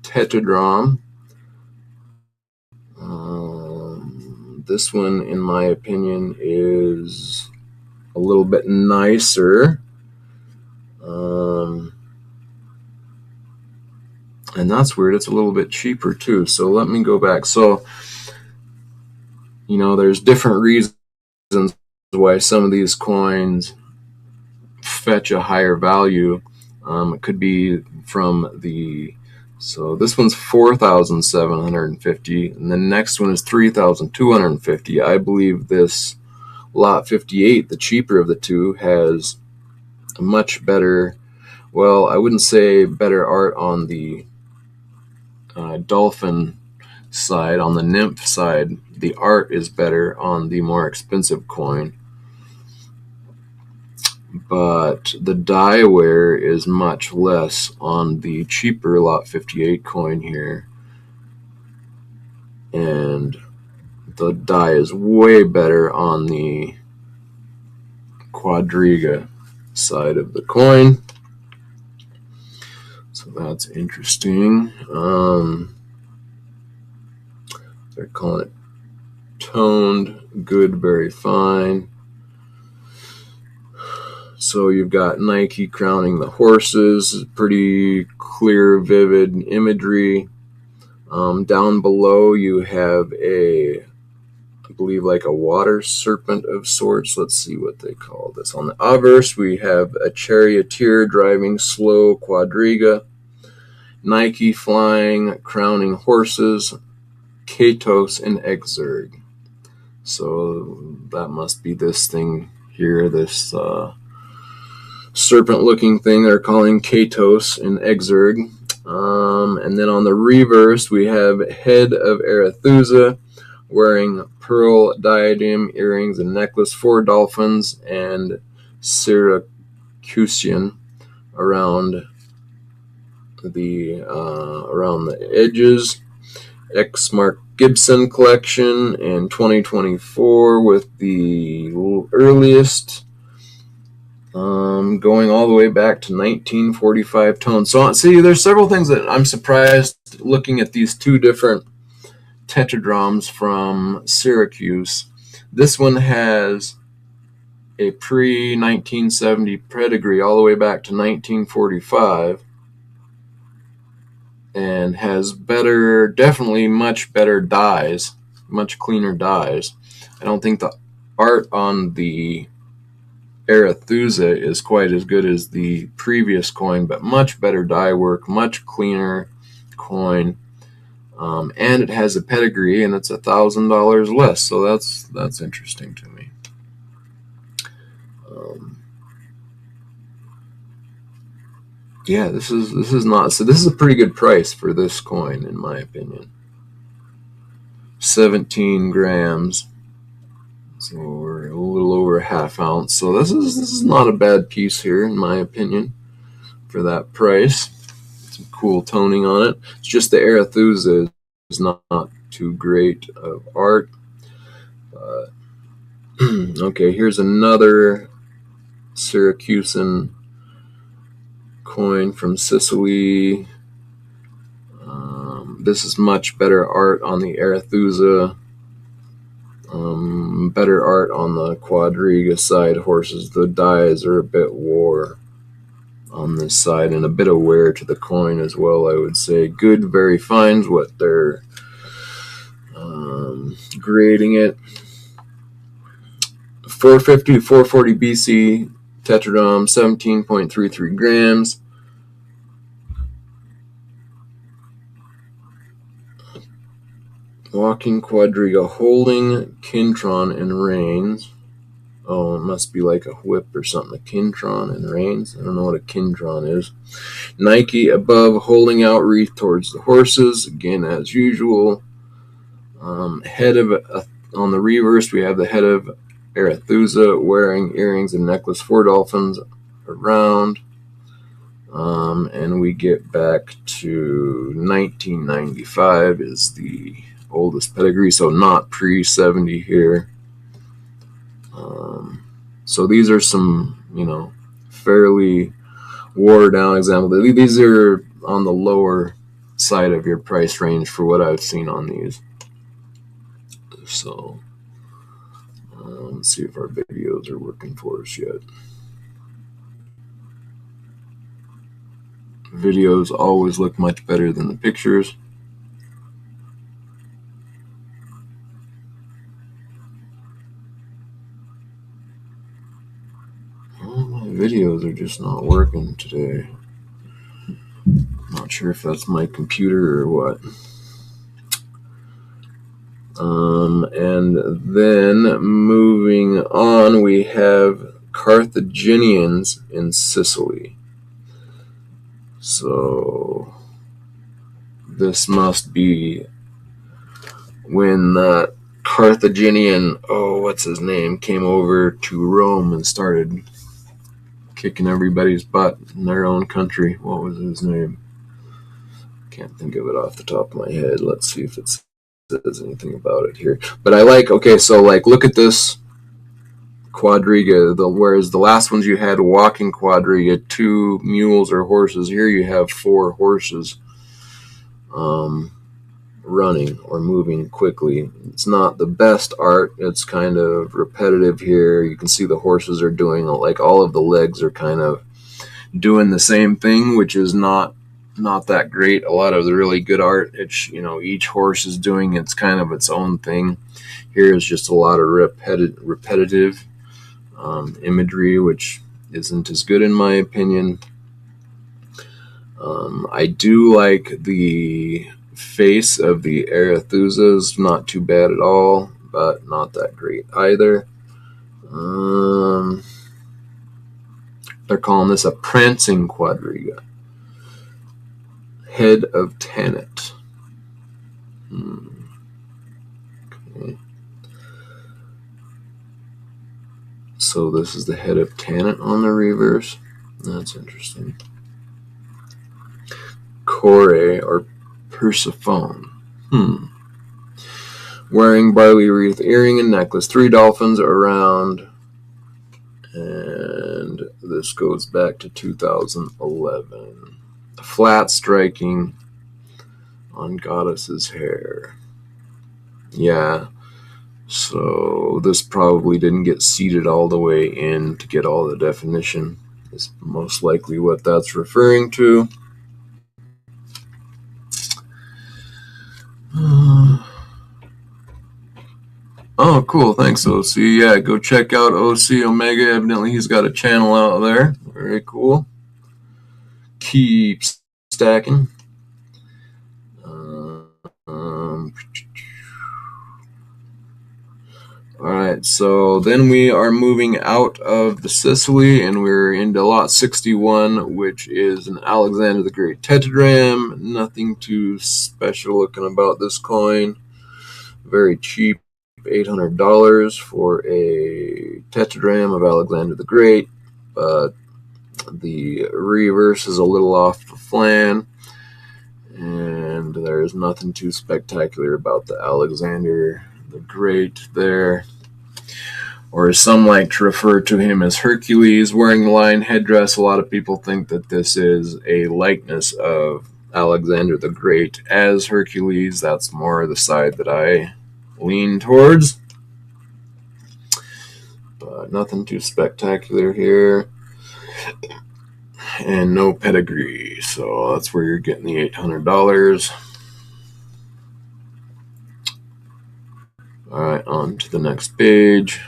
tetradrachm. This one, in my opinion, is a little bit nicer. And that's weird. It's a little bit cheaper too. So let me go back. So, there's different reasons why some of these coins fetch a higher value. It could be from so this one's 4,750, and the next one is 3,250. I believe this lot 58, the cheaper of the two, has a much better, well, I wouldn't say better art on the dolphin side. On the nymph side, the art is better on the more expensive coin, but the die wear is much less on the cheaper lot 58 coin here, and the die is way better on the quadriga side of the coin. So that's interesting. They're calling it toned, good, very fine. So you've got Nike crowning the horses, pretty clear, vivid imagery. Down below you have I believe like a water serpent of sorts. Let's see what they call this. On the obverse, we have a charioteer driving slow quadriga, Nike flying, crowning horses, Katos and Exerg. So that must be this thing here, this serpent-looking thing they're calling Katos in Exurg. And then on the reverse, we have head of Arethusa wearing pearl diadem, earrings, and necklace, 4 dolphins, and Syracusian around the edges. X Mark Gibson collection in 2024 with the earliest going all the way back to 1945 tone. So see, there's several things that I'm surprised looking at these 2 different tetradrachms from Syracuse. This one has a pre-1970 pedigree all the way back to 1945 and has better, definitely much better dyes, much cleaner dyes. I don't think the art on the Arethusa is quite as good as the previous coin, but much better dye work, much cleaner coin, and it has a pedigree, and it's $1,000 less. So that's interesting to me. Yeah, this is not, so this is a pretty good price for this coin, in my opinion. 17 grams. So we're a little over a half ounce. So this is not a bad piece here, in my opinion, for that price. Some cool toning on it. It's just the Arethusa is not too great of art. Okay, here's another Syracusan coin from Sicily. This is much better art on the Arethusa. Better art on the Quadriga side horses. The dyes are a bit wore on this side, and a bit of wear to the coin as well, I would say. Good, very fine's what they're grading it. 450 to 440 BC tetradrachm, 17.33 grams. Walking Quadriga, holding Kintron and reins. Oh, it must be like a whip or something. A Kintron and reins. I don't know what a Kintron is. Nike above, holding out wreath towards the horses. Again, as usual. Head of on the reverse, we have the head of Arethusa wearing earrings and necklace, 4 dolphins around. And we get back to 1995 is the oldest pedigree, so not pre-70 here. So these are some, fairly wore-down examples. These are on the lower side of your price range for what I've seen on these. So let's see if our videos are working for us yet. Videos always look much better than the pictures. Well, my videos are just not working today. Not sure if that's my computer or what. And then moving on, we have Carthaginians in Sicily. So this must be when that Carthaginian, what's his name, came over to Rome and started kicking everybody's butt in their own country. What was his name? Can't think of it off the top of my head. Let's see if it says anything about it here. But I like, look at this Quadriga, whereas the last ones you had walking Quadriga, 2 mules or horses. Here you have 4 horses running or moving quickly. It's not the best art. It's kind of repetitive here. You can see the horses are doing, like, all of the legs are kind of doing the same thing, which is not that great. A lot of the really good art, it's, each horse is doing its kind of its own thing. Here is just a lot of repetitive imagery, which isn't as good in my opinion. I do like the face of the Arethusas, not too bad at all, but not that great either. They're calling this a prancing quadriga. Head of Tannet. Okay. So this is the head of Tannet on the reverse. That's interesting. Kore or Persephone. Wearing barley wreath, earring, and necklace. 3 dolphins around. And this goes back to 2011. Flat striking on goddess's hair. Yeah. So this probably didn't get seated all the way in to get all the definition. Is most likely what that's referring to. Oh, cool. Thanks, OC. Yeah, go check out OC Omega. Evidently, he's got a channel out there. Very cool. Keep stacking. Alright, so then we are moving out of the Sicily, and we're into lot 61, which is an Alexander the Great tetradrachm. Nothing too special looking about this coin. Very cheap, $800 for a tetradrachm of Alexander the Great, but the reverse is a little off the flan, and there's nothing too spectacular about the Alexander the Great there. Or as some like to refer to him as Hercules, wearing the lion headdress. A lot of people think that this is a likeness of Alexander the Great as Hercules. That's more the side that I lean towards. But nothing too spectacular here. And no pedigree, so that's where you're getting the $800. Alright, on to the next page.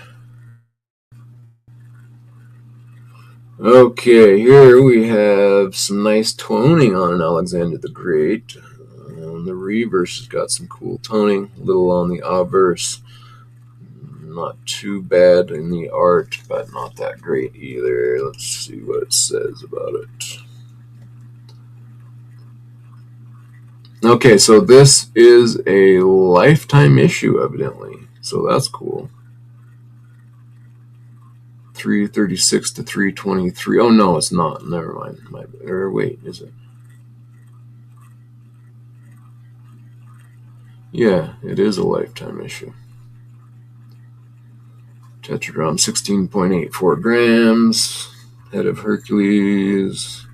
Okay, here we have some nice toning on an Alexander the Great. The reverse has got some cool toning, a little on the obverse. Not too bad in the art, but not that great either. Let's see what it says about it. Okay, so this is a lifetime issue, evidently. So that's cool. 336 to 323. Oh, no, it's not. Never mind. Or wait, is it? Yeah, it is a lifetime issue. Tetradrachm, 16.84 grams. Head of Hercules.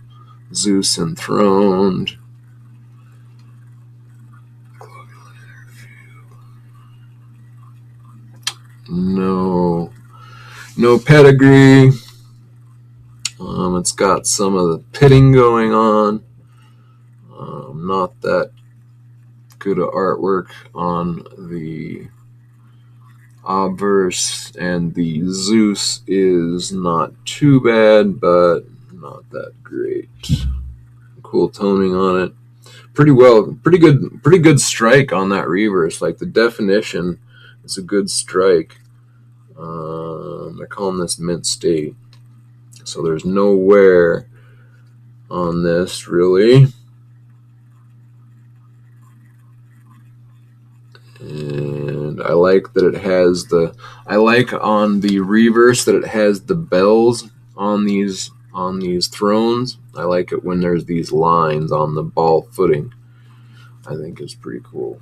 Zeus enthroned. No pedigree. It's got some of the pitting going on. Not that good of artwork on the obverse, and the Zeus is not too bad, but not that great. Cool toning on it. Pretty good strike on that reverse. Like the definition is a good strike. They're calling this mint state, so there's no wear on this really. And I like that it has I like on the reverse that it has the bells on these thrones. I like it when there's these lines on the ball footing. I think it's pretty cool.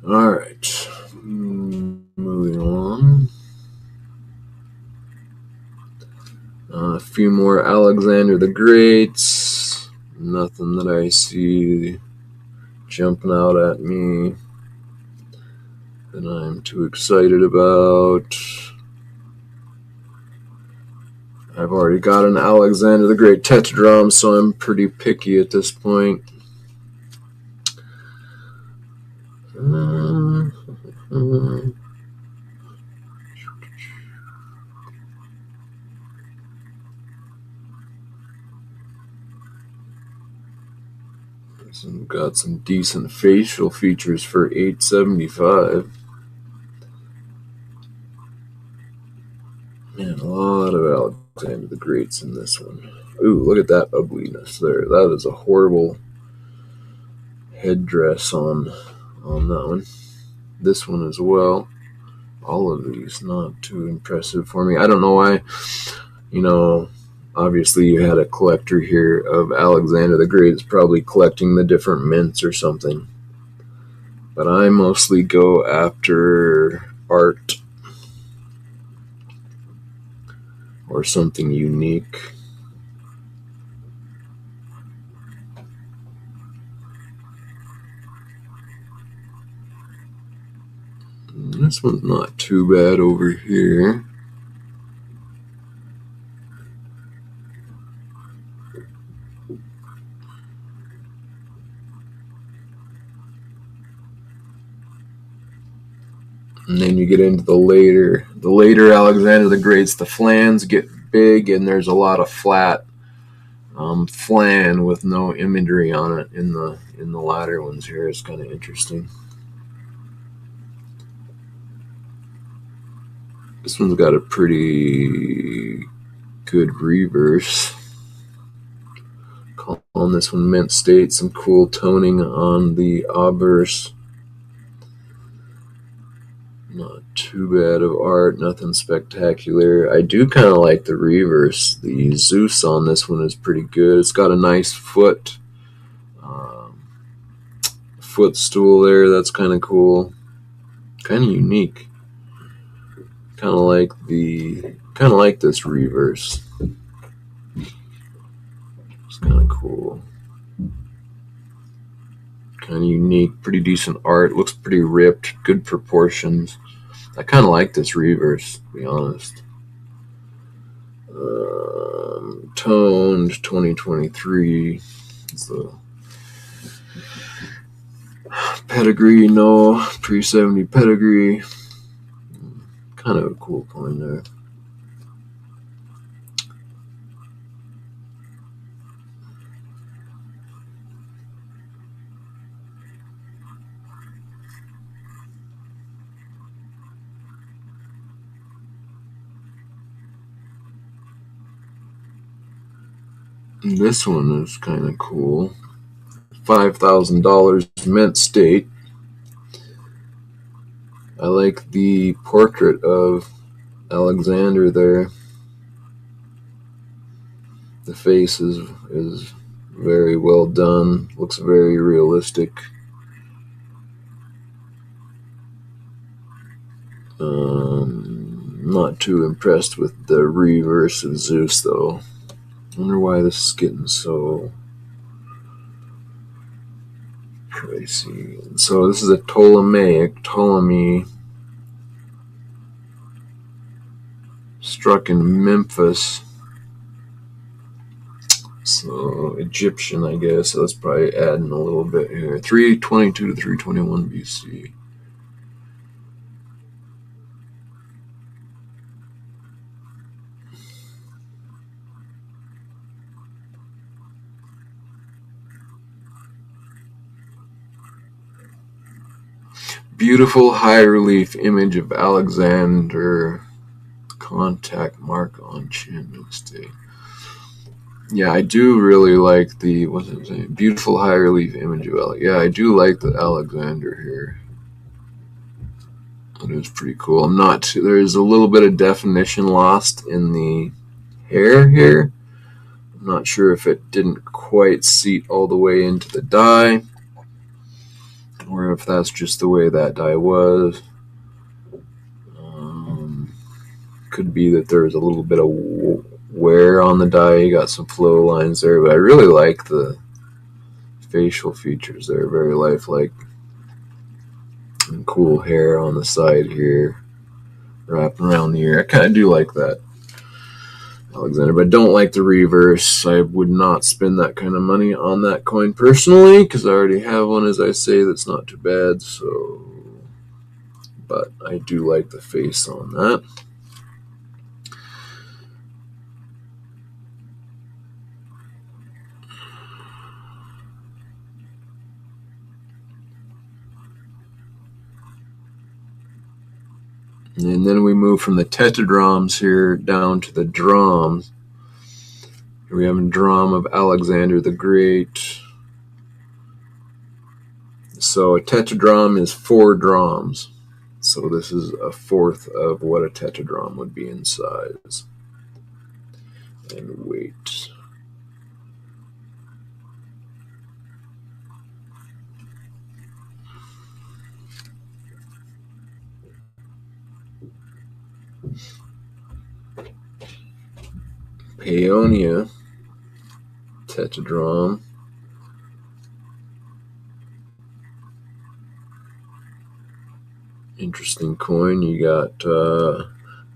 All right, moving on. A few more Alexander the Greats. Nothing that I see jumping out at me that I'm too excited about. I've already got an Alexander the Great tetradrachm, so I'm pretty picky at this point. Got some decent facial features for $875. Man, a lot of Alexander the Greats in this one. Ooh, look at that ugliness there. That is a horrible headdress on that one. This one as well. All of these not too impressive for me. I don't know why. Obviously you had a collector here of Alexander the Great. It's probably collecting the different mints or something. But I mostly go after art or something unique. This one's not too bad over here. And then you get into the later Alexander the Greats. The flans get big, and there's a lot of flat flan with no imagery on it in the latter ones here. It's kind of interesting. This one's got a pretty good reverse. Calling this one Mint State. Some cool toning on the obverse. Not too bad of art, nothing spectacular. I do kind of like the reverse. The Zeus on this one is pretty good. It's got a nice footstool there. That's kind of cool. Kind of unique. Kind of like this reverse. It's kind of cool. Kind of unique. Pretty decent art. Looks pretty ripped. Good proportions. I kind of like this reverse, to be honest. Toned 2023 is the pedigree, no pre-70 pedigree. Kind of a cool coin there. This one is kind of cool. $5,000 Mint State. I like the portrait of Alexander there. The face is very well done. Looks very realistic. Not too impressed with the reverse of Zeus though. Wonder why this is getting so pricey. So this is a Ptolemy struck in Memphis. So Egyptian, I guess. So that's probably adding a little bit here. 322 to 321 BC. Beautiful high relief image of Alexander. Contact mark on chin. State. Yeah, I do really like the beautiful high relief image of Alexander. Yeah, I do like the Alexander here. It is pretty cool. There's a little bit of definition lost in the hair here. I'm not sure if it didn't quite seat all the way into the die, or if that's just the way that die was. Could be that there's a little bit of wear on the die. You got some flow lines there, but I really like the facial features. They're very lifelike. And cool hair on the side here, wrapping around the ear. I kind of do like that, Alexander, but I don't like the reverse. I would not spend that kind of money on that coin personally, because I already have one, as I say, that's not too bad. So, but I do like the face on that. And then we move from the tetradrachms here down to the drachms. Here we have a dram of Alexander the Great. So a tetradrachm is 4 drachms. So this is a fourth of what a tetradrachm would be in size and weight. Paeonia tetradrachm. Interesting coin. You got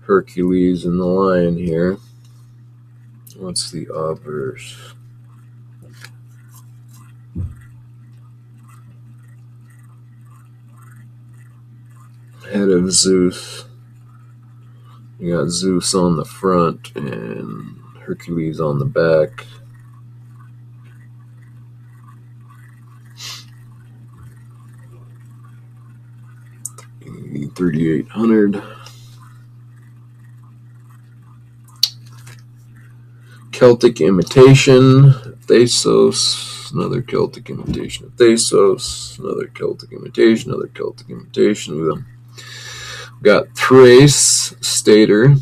Hercules and the lion here. What's the obverse? Head of Zeus. You got Zeus on the front and Hercules on the back. $3,800. Celtic imitation, Thasos, another Celtic imitation of Thasos, another Celtic imitation, another Celtic imitation. We've got Thrace Stater.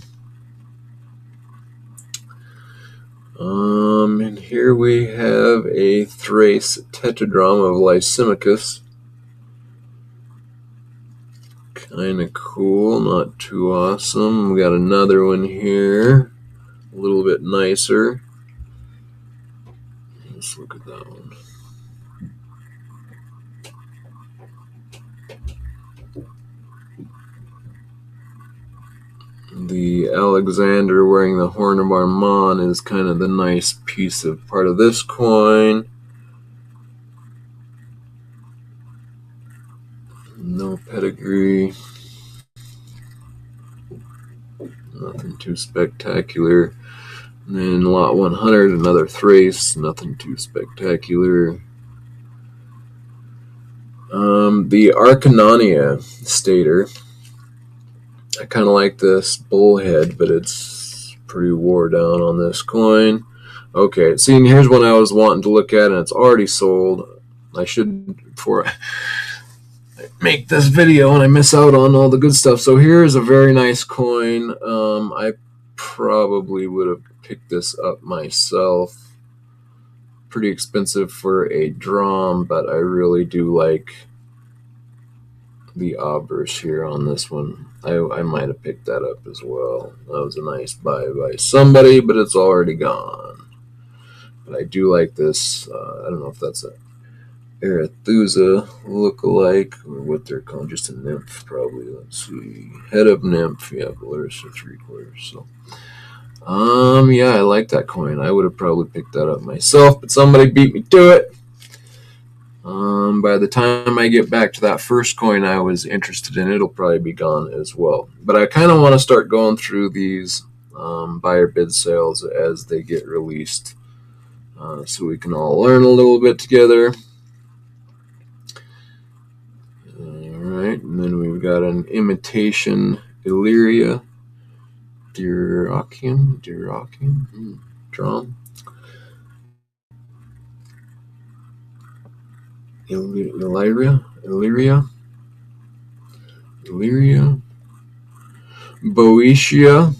And here we have a Thrace tetradrachm of Lysimachus. Kind of cool, not too awesome. We got another one here, a little bit nicer. Let's look at that one. The Alexander wearing the horn of Armon is kind of the nice piece of part of this coin. No pedigree. Nothing too spectacular. And then lot 100, another Thrace. Nothing too spectacular. The Arcanania Stater. I kind of like this bullhead, but it's pretty wore down on this coin. Okay, see, here's one I was wanting to look at, and it's already sold. I should, before I make this video and I miss out on all the good stuff. So here's a very nice coin. I probably would have picked this up myself. Pretty expensive for a drum, but I really do like the obverse here on this one. I might have picked that up as well. That was a nice buy by somebody, but it's already gone. But I do like this. I don't know if that's a Arethusa look-alike, or what they're calling, just a nymph probably. Let's see, head of nymph. Yeah, Larissa 3/4. So, yeah, I like that coin. I would have probably picked that up myself, but somebody beat me to it. By the time I get back to that first coin I was interested in, it'll probably be gone as well. But I kind of want to start going through these buyer bid sales as they get released, so we can all learn a little bit together. Alright, and then we've got an imitation Illyria. Dyrrhachium? Drum. Illyria. Boeotia,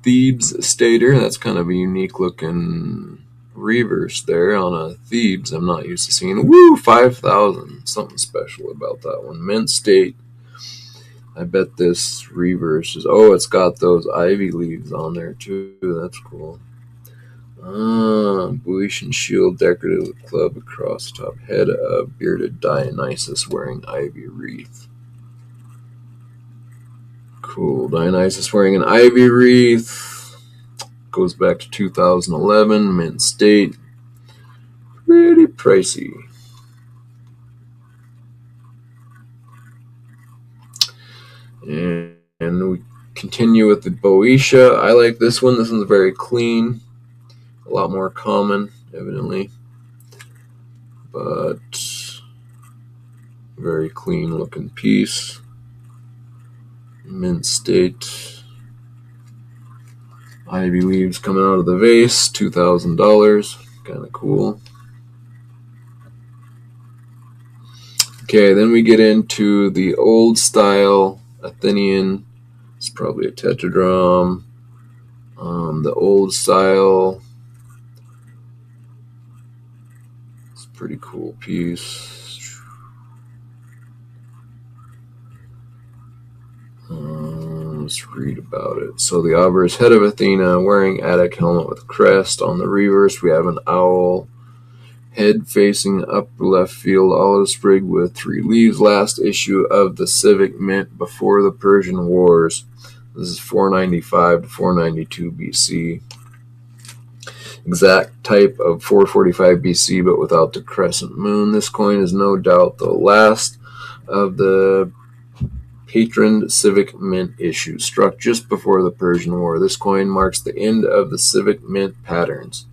Thebes Stater. That's kind of a unique looking reverse there on a Thebes. I'm not used to seeing. Woo, 5,000. Something special about that one. Mint State. I bet this reverse is. Oh, it's got those ivy leaves on there too. That's cool. Boeotian shield decorated with club across the top. Head of bearded Dionysus wearing ivy wreath. Cool. Dionysus wearing an ivy wreath. Goes back to 2011. Mint State. Pretty pricey. And we continue with the Boeotia. I like this one. This one's very clean. A lot more common, evidently. But very clean looking piece. mint state. Ivy leaves coming out of the vase, $2,000. Kind of cool. Okay, then we get into the old style Athenian. It's probably a tetradrachm. The old style. It's a pretty cool piece. Let's read about it. So the obverse, head of Athena, wearing Attic helmet with crest. On the reverse, we have an owl, head facing upper left field, olive sprig with 3 leaves. Last issue of the Civic Mint before the Persian Wars. This is 495 to 492 BC. Exact type of 445 BC, but without the crescent moon. This coin is no doubt the last of the patroned Civic Mint issue, struck just before the Persian War. This coin marks the end of the Civic Mint patterns.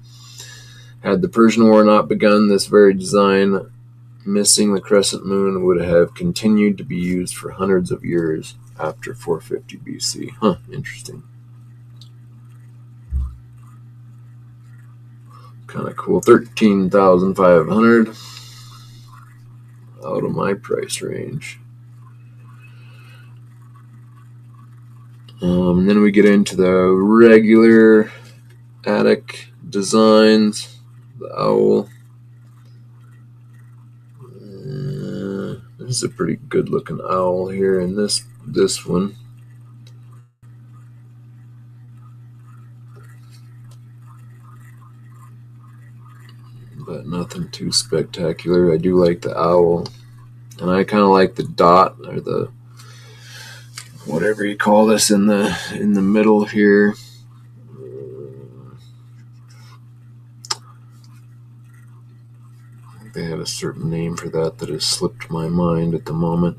Had the Persian War not begun, this very design, missing the crescent moon, would have continued to be used for hundreds of years after 450 BC. Huh, interesting. Kind of cool. 13,500 out of my price range. And then we get into the regular Attic designs. The owl. This is a pretty good looking owl here in this one. But nothing too spectacular. I do like the owl. And I kind of like the dot, or the whatever you call this in the middle here. I think they have a certain name for that has slipped my mind at the moment.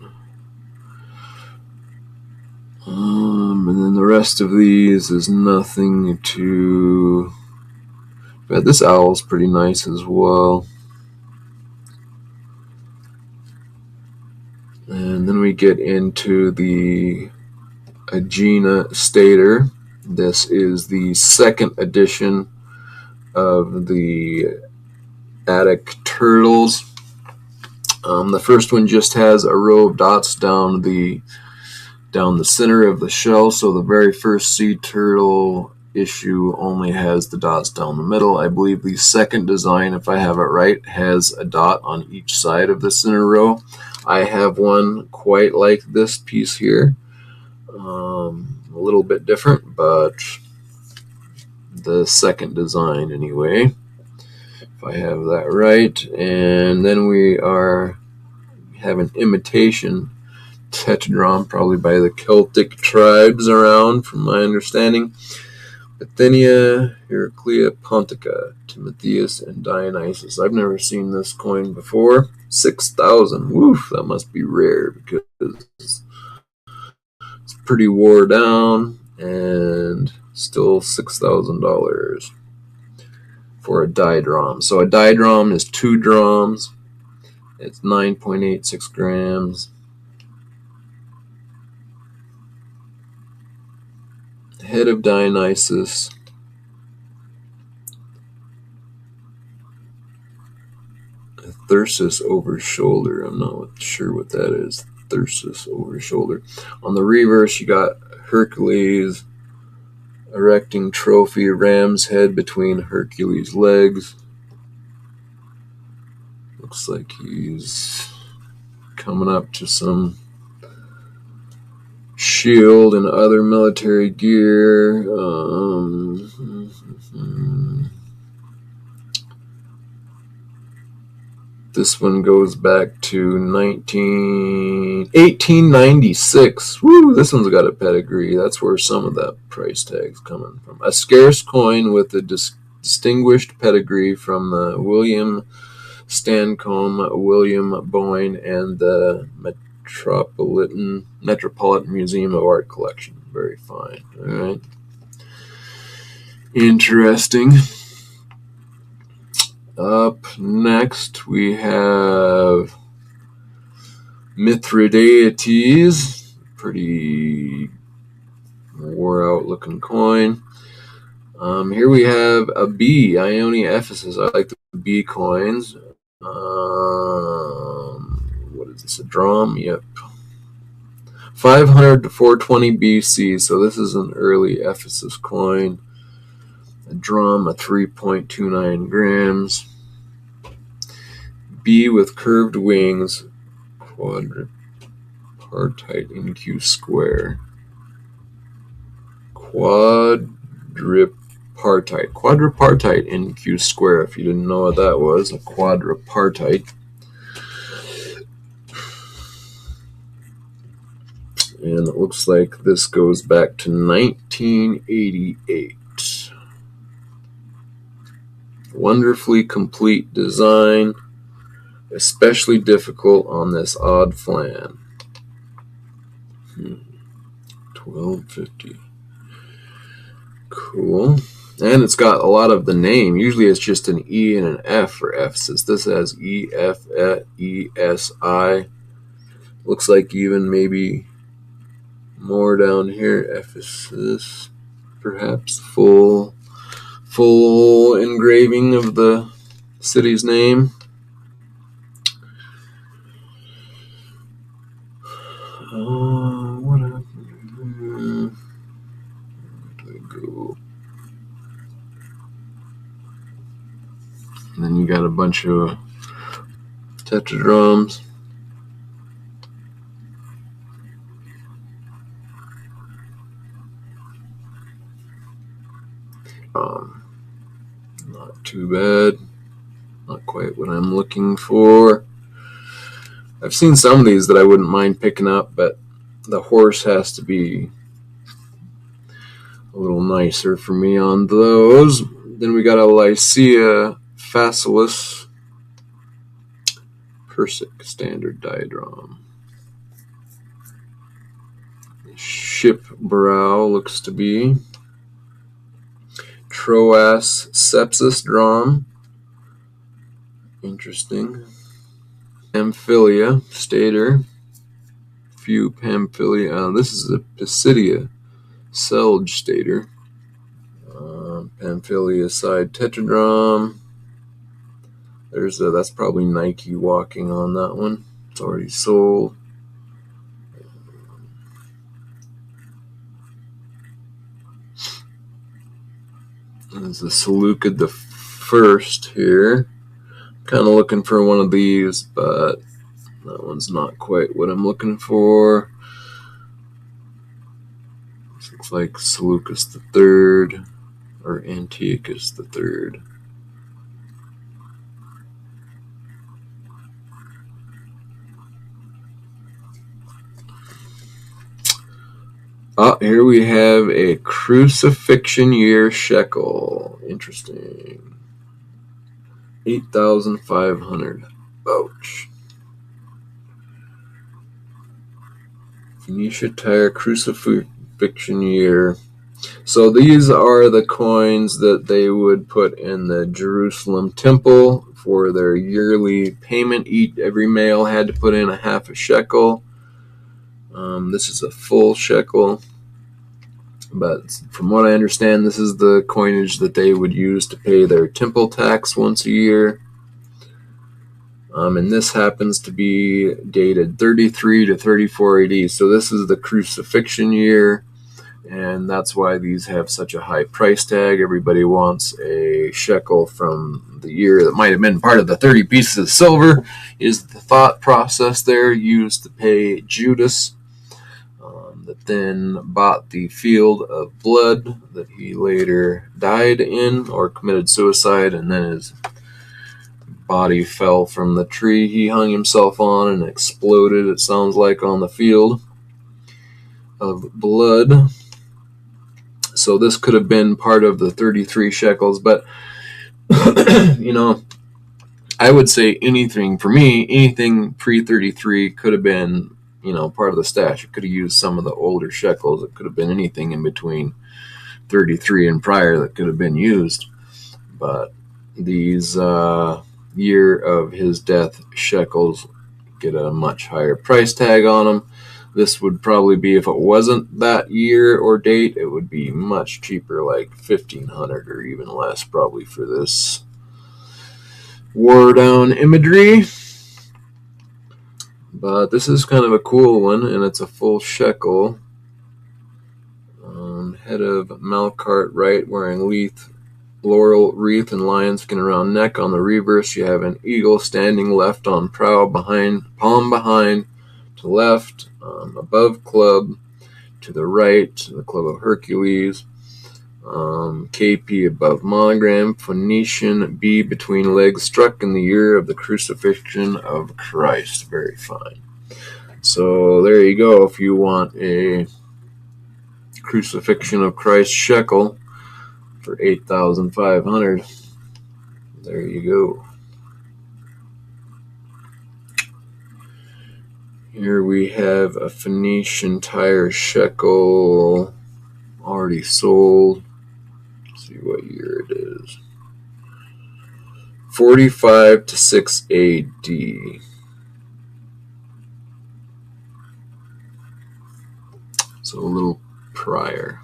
And then the rest of these is nothing to... But this owl's pretty nice as well. And then we get into the Aegina Stater. This is the second edition of the Attic Turtles. The first one just has a row of dots down the center of the shell. So the very first sea turtle issue only has the dots down the middle. I believe the second design, if I have it right, has a dot on each side of the center row. I have one quite like this piece here. A little bit different, but the second design anyway, if I have that right. And then we have an imitation tetradrachm, probably by the Celtic tribes around, from my understanding. Athenia, Heraclea, Pontica, Timotheus, and Dionysus. I've never seen this coin before. 6,000. Woof, that must be rare because it's pretty wore down, and still $6,000 for a didrachm. So a didrachm is 2 drachms. It's 9.86 grams. Head of Dionysus. Thyrsus over shoulder. I'm not sure what that is. Thyrsus over shoulder. On the reverse, you got Hercules erecting trophy, ram's head between Hercules' legs. Looks like he's coming up to some shield and other military gear. This one goes back to 1896. Woo, this one's got a pedigree. That's where some of that price tag's coming from. A scarce coin with a distinguished pedigree from the William Stancomb, William Boyne, and the Metropolitan Museum of Art Collection. Very fine. All right. Interesting. Up next, we have Mithridates, Pretty wore out looking coin. Here we have a B, Ionia Ephesus. I like the B coins. What is this, a drum? Yep. 500 to 420 BC, so this is an early Ephesus coin. A drum, a 3.29 grams. B with curved wings, quadripartite NQ square. Quadripartite NQ square, if you didn't know what that was, a quadripartite. And it looks like this goes back to 1988. Wonderfully complete design, especially difficult on this odd flan. 1250. Cool. And it's got a lot of the name. Usually it's just an E and an F for Ephesus. This has EFESI. Looks like even maybe more down here. Ephesus. Perhaps full engraving of the city's name. What happened? Where did I go? And then you got a bunch of tetradrachms. Not too bad. Not quite what I'm looking for. I've seen some of these that I wouldn't mind picking up, but the horse has to be a little nicer for me on those. Then we got a Lycia Facilis Persic standard diadram. Ship brow looks to be Troas sepsis drum. Interesting. Pamphylia stator. Few Pamphylia. This is a Pisidia Selge stator. Pamphylia side tetradram. That's probably Nike walking on that one. It's already sold. There's the Seleucid the First here. Kind of looking for one of these, but that one's not quite what I'm looking for. This looks like Seleucus the Third or Antiochus the Third. Here we have a crucifixion year shekel. Interesting. 8,500. Ouch. Phoenicia Tyre crucifixion year. So these are the coins that they would put in the Jerusalem temple for their yearly payment. Every male had to put in a half a shekel. This is a full shekel. But from what I understand, this is the coinage that they would use to pay their temple tax once a year. And this happens to be dated 33 to 34 AD. So this is the crucifixion year, and that's why these have such a high price tag. Everybody wants a shekel from the year that might have been part of the 30 pieces of silver, is the thought process there, used to pay Judas, that then bought the field of blood that he later died in or committed suicide, and then his body fell from the tree he hung himself on and exploded, it sounds like, on the field of blood. So this could have been part of the 33 shekels, but I would say anything pre-33 could have been part of the stash. It could have used some of the older shekels. It could have been anything in between 33 and prior that could have been used. But these year of his death shekels get a much higher price tag on them. This would probably be, if it wasn't that year or date, it would be much cheaper, like $1,500 or even less probably for this wore down imagery. But this is kind of a cool one, and it's a full shekel. Head of Malcart right, wearing laurel wreath and lion skin around neck. On the reverse, you have an eagle standing left on prow, palm behind to left, above club, to the right, the club of Hercules. KP above monogram, Phoenician B between legs, struck in the year of the crucifixion of Christ. Very fine. So there you go. If you want a crucifixion of Christ shekel for $8,500, there you go. Here we have a Phoenician tire shekel already sold. Let's see what year it is. 45 to 6 AD. So a little prior.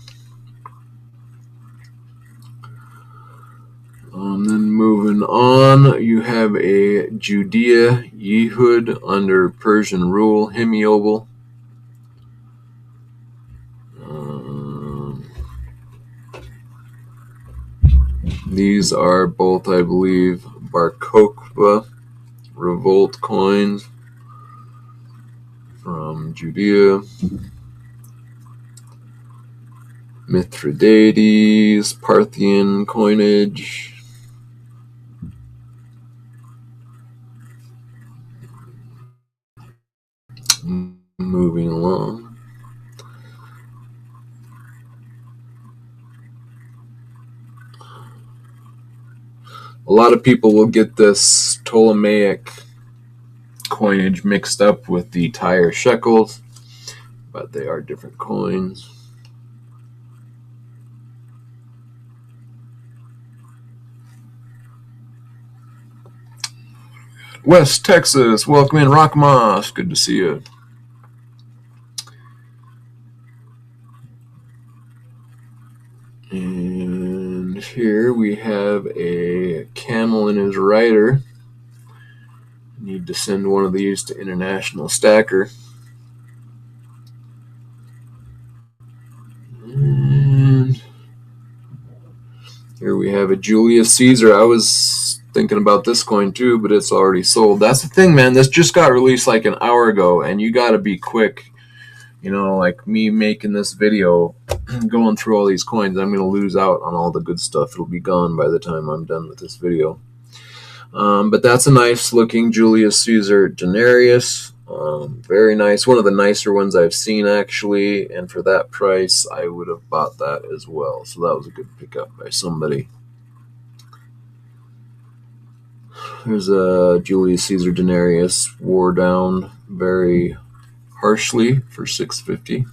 Then moving on, you have a Judea Yehud under Persian rule, hemiobal. These are both, I believe, Bar Kokhba revolt coins from Judea. Mithridates, Parthian coinage. Moving along. A lot of people will get this Ptolemaic coinage mixed up with the tire shekels, but they are different coins. West Texas, welcome in, Rock Moss. Good to see you. And here we have a camel and his rider. Need to send one of these to International Stacker. And here we have a Julius Caesar. I was thinking about this coin too, but it's already sold. That's the thing, man. This just got released like an hour ago, and you got to be quick. You know, like me making this video, going through all these coins, I'm going to lose out on all the good stuff. It'll be gone by the time I'm done with this video. But that's a nice looking Julius Caesar denarius. Very nice. One of the nicer ones I've seen, actually. And for that price, I would have bought that as well. So that was a good pickup by somebody. There's a Julius Caesar denarius, wore down very harshly for $650.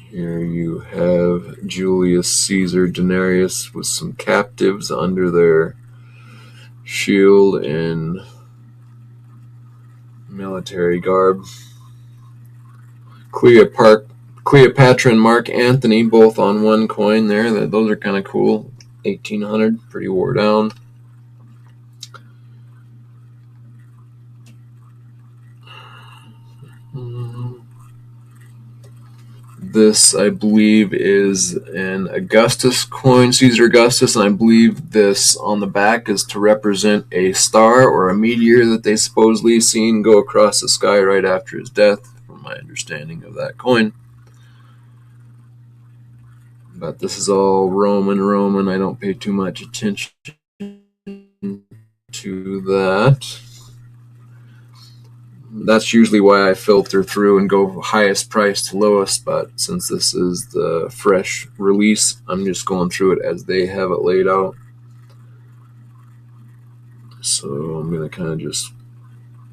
Here you have Julius Caesar denarius with some captives under their shield and military garb. Cleopatra and Mark Antony both on one coin there. Those are kind of cool. 1800, pretty wore down. This, I believe, is an Augustus coin, Caesar Augustus, and I believe this on the back is to represent a star or a meteor that they supposedly seen go across the sky right after his death, from my understanding of that coin. But this is all Roman. I don't pay too much attention to that. That's usually why I filter through and go highest price to lowest, but since this is the fresh release, I'm just going through it as they have it laid out. So I'm going to kind of just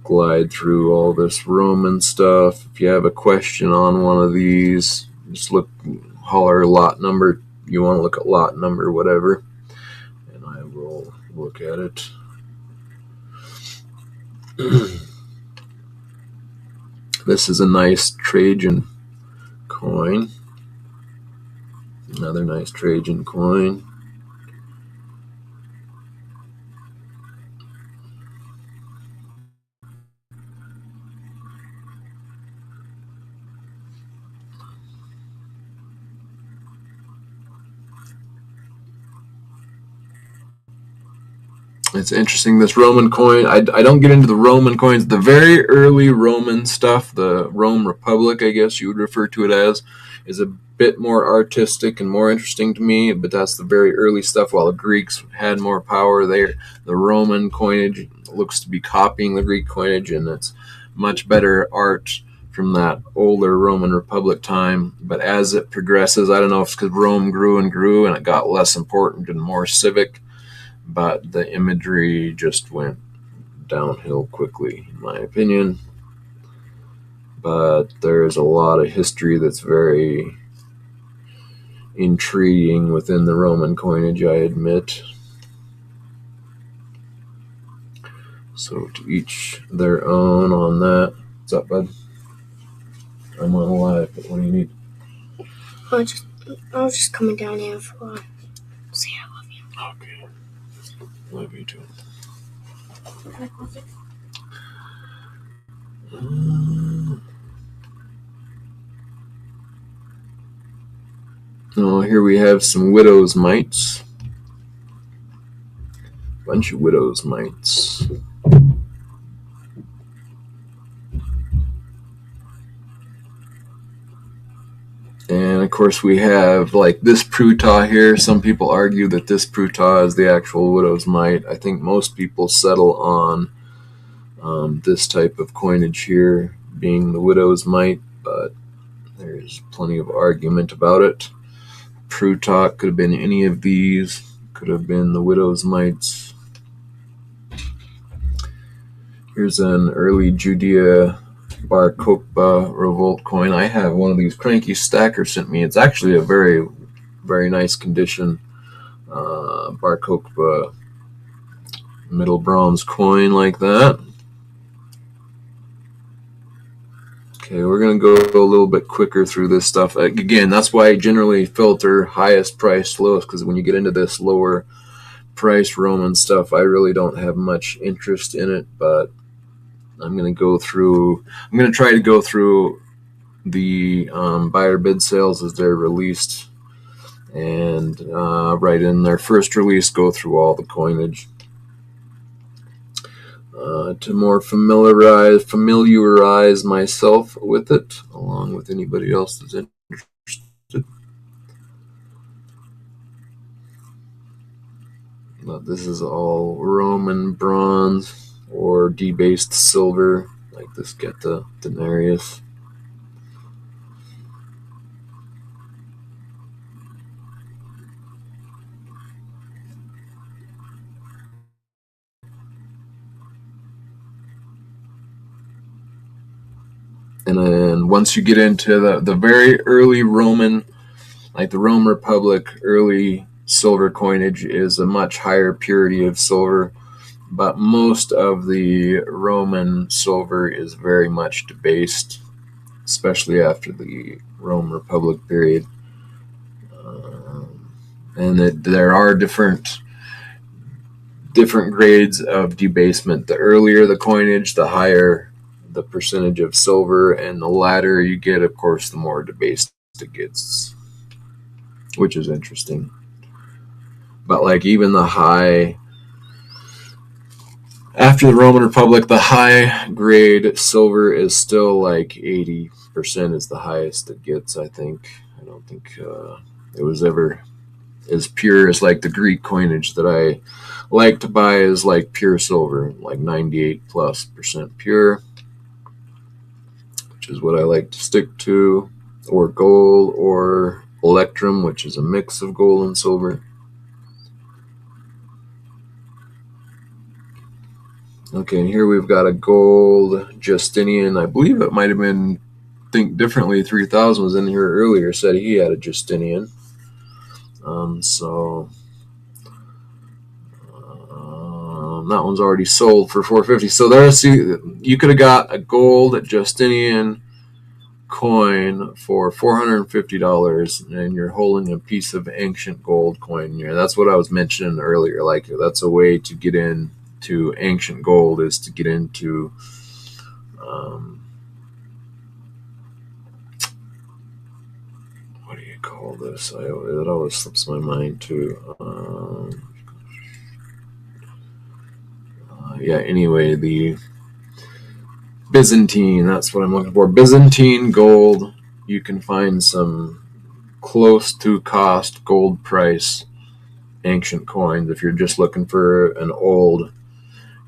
glide through all this Roman stuff. If you have a question on one of these, just holler lot number. You want to look at lot number, whatever, and I will look at it. This is a nice Trajan coin. Another nice Trajan coin. It's interesting, this Roman coin. I don't get into the Roman coins. The very early Roman stuff, the Rome Republic, I guess you would refer to it as, is a bit more artistic and more interesting to me, but that's the very early stuff. While the Greeks had more power, the Roman coinage looks to be copying the Greek coinage, and it's much better art from that older Roman Republic time. But as it progresses, I don't know if it's because Rome grew and grew and it got less important and more civic, but the imagery just went downhill quickly, in my opinion. But there's a lot of history that's very intriguing within the Roman coinage, I admit. So to each their own on that. What's up, bud? I'm on live, but what do you need? I was just coming down here for say I love you. Okay. Love you too. Oh, here we have some widow's mites. Bunch of widow's mites. And of course we have like this Prutah here. Some people argue that this Prutah is the actual widow's mite. I think most people settle on this type of coinage here being the widow's mite, but there's plenty of argument about it. Prutah could have been any of these, could have been the widow's mites. Here's an early Judea Bar Kokhba revolt coin. I have one of these. Cranky Stacker sent me. It's actually a very, very nice condition Bar Kokhba middle bronze coin like that. Okay, we're going to go a little bit quicker through this stuff. Again, that's why I generally filter highest price, lowest, because when you get into this lower price Roman stuff, I really don't have much interest in it, but I'm going to try to go through the buyer bid sales as they're released, and right in their first release, go through all the coinage. To more familiarize myself with it, along with anybody else that's interested. But this is all Roman bronze or debased silver, like this Geta denarius. And then once you get into the very early Roman, like the Rome Republic, early silver coinage is a much higher purity of silver, but most of the Roman silver is very much debased, especially after the Rome Republic period. And there are different grades of debasement. The earlier the coinage, the higher the percentage of silver, and the latter you get, of course, the more debased it gets, which is interesting. But like even the high, after the Roman Republic, the high grade silver is still like 80% is the highest it gets, I think. I don't think it was ever as pure as like the Greek coinage that I like to buy is like pure silver, like 98+% pure, which is what I like to stick to, or gold, or electrum, which is a mix of gold and silver. Okay, and here we've got a gold Justinian. I believe it might have been Think Differently 3000 was in here earlier, said he had a Justinian. That one's already sold for $450. So there's, you could have got a gold Justinian coin for $450, and you're holding a piece of ancient gold coin here. That's what I was mentioning earlier. Like, that's a way to get into ancient gold, is to get into what do you call this? It always slips my mind too. Yeah, anyway, the Byzantine, that's what I'm looking for. Byzantine gold. You can find some close to cost gold price ancient coins if you're just looking for an old,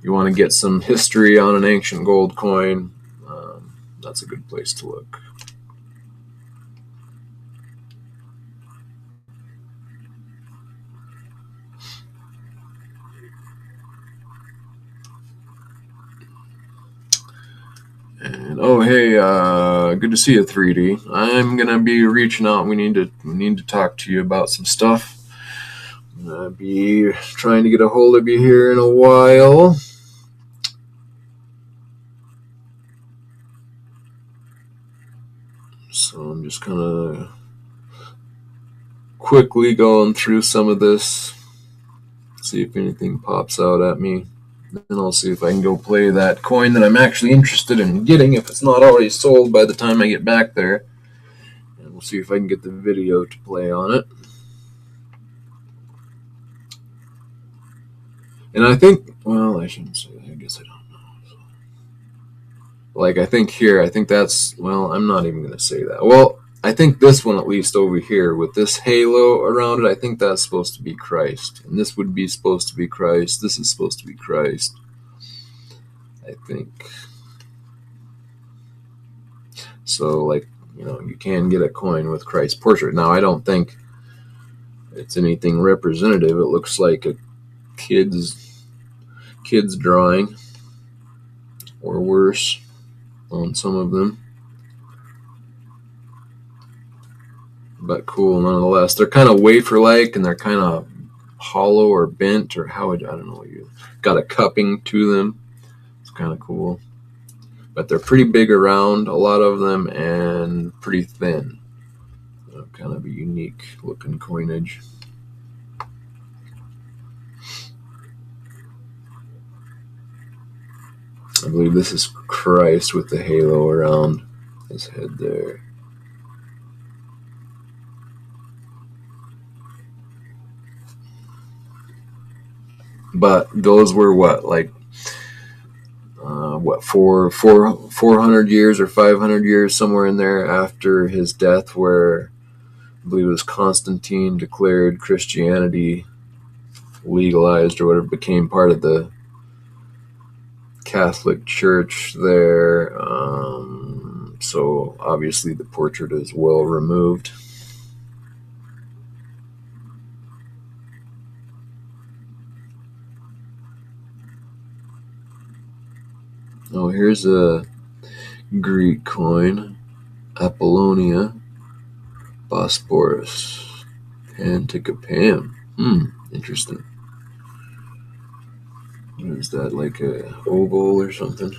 you want to get some history on an ancient gold coin. That's a good place to look. And oh, hey, good to see you, 3D. I'm gonna be reaching out. We need to talk to you about some stuff. I'm gonna be trying to get a hold of you here in a while. So I'm just kind of quickly going through some of this, see if anything pops out at me. Then I'll see if I can go play that coin that I'm actually interested in getting, if it's not already sold by the time I get back there. And we'll see if I can get the video to play on it. And I think, well, I shouldn't say that. I guess I don't know. Like, I think that's, well, I'm not even going to say that. Well, I think this one, at least over here, with this halo around it, I think that's supposed to be Christ. And this would be supposed to be Christ. This is supposed to be Christ, I think. So, like, you can get a coin with Christ's portrait. Now, I don't think it's anything representative. It looks like a kid's drawing, or worse on some of them. But cool nonetheless. They're kind of wafer-like, and they're kind of hollow or bent, or how I don't know. You got a cupping to them. It's kind of cool. But they're pretty big around, a lot of them, and pretty thin. Kind of a unique looking coinage. I believe this is Christ with the halo around his head there. But those were what, like, 400 years or 500 years, somewhere in there, after his death, where I believe it was Constantine declared Christianity legalized, or whatever, became part of the Catholic Church there. So obviously the portrait is well removed. Oh, here's a Greek coin, Apollonia, Bosporus, Pantikapan. Interesting. What is that, like a oval or something?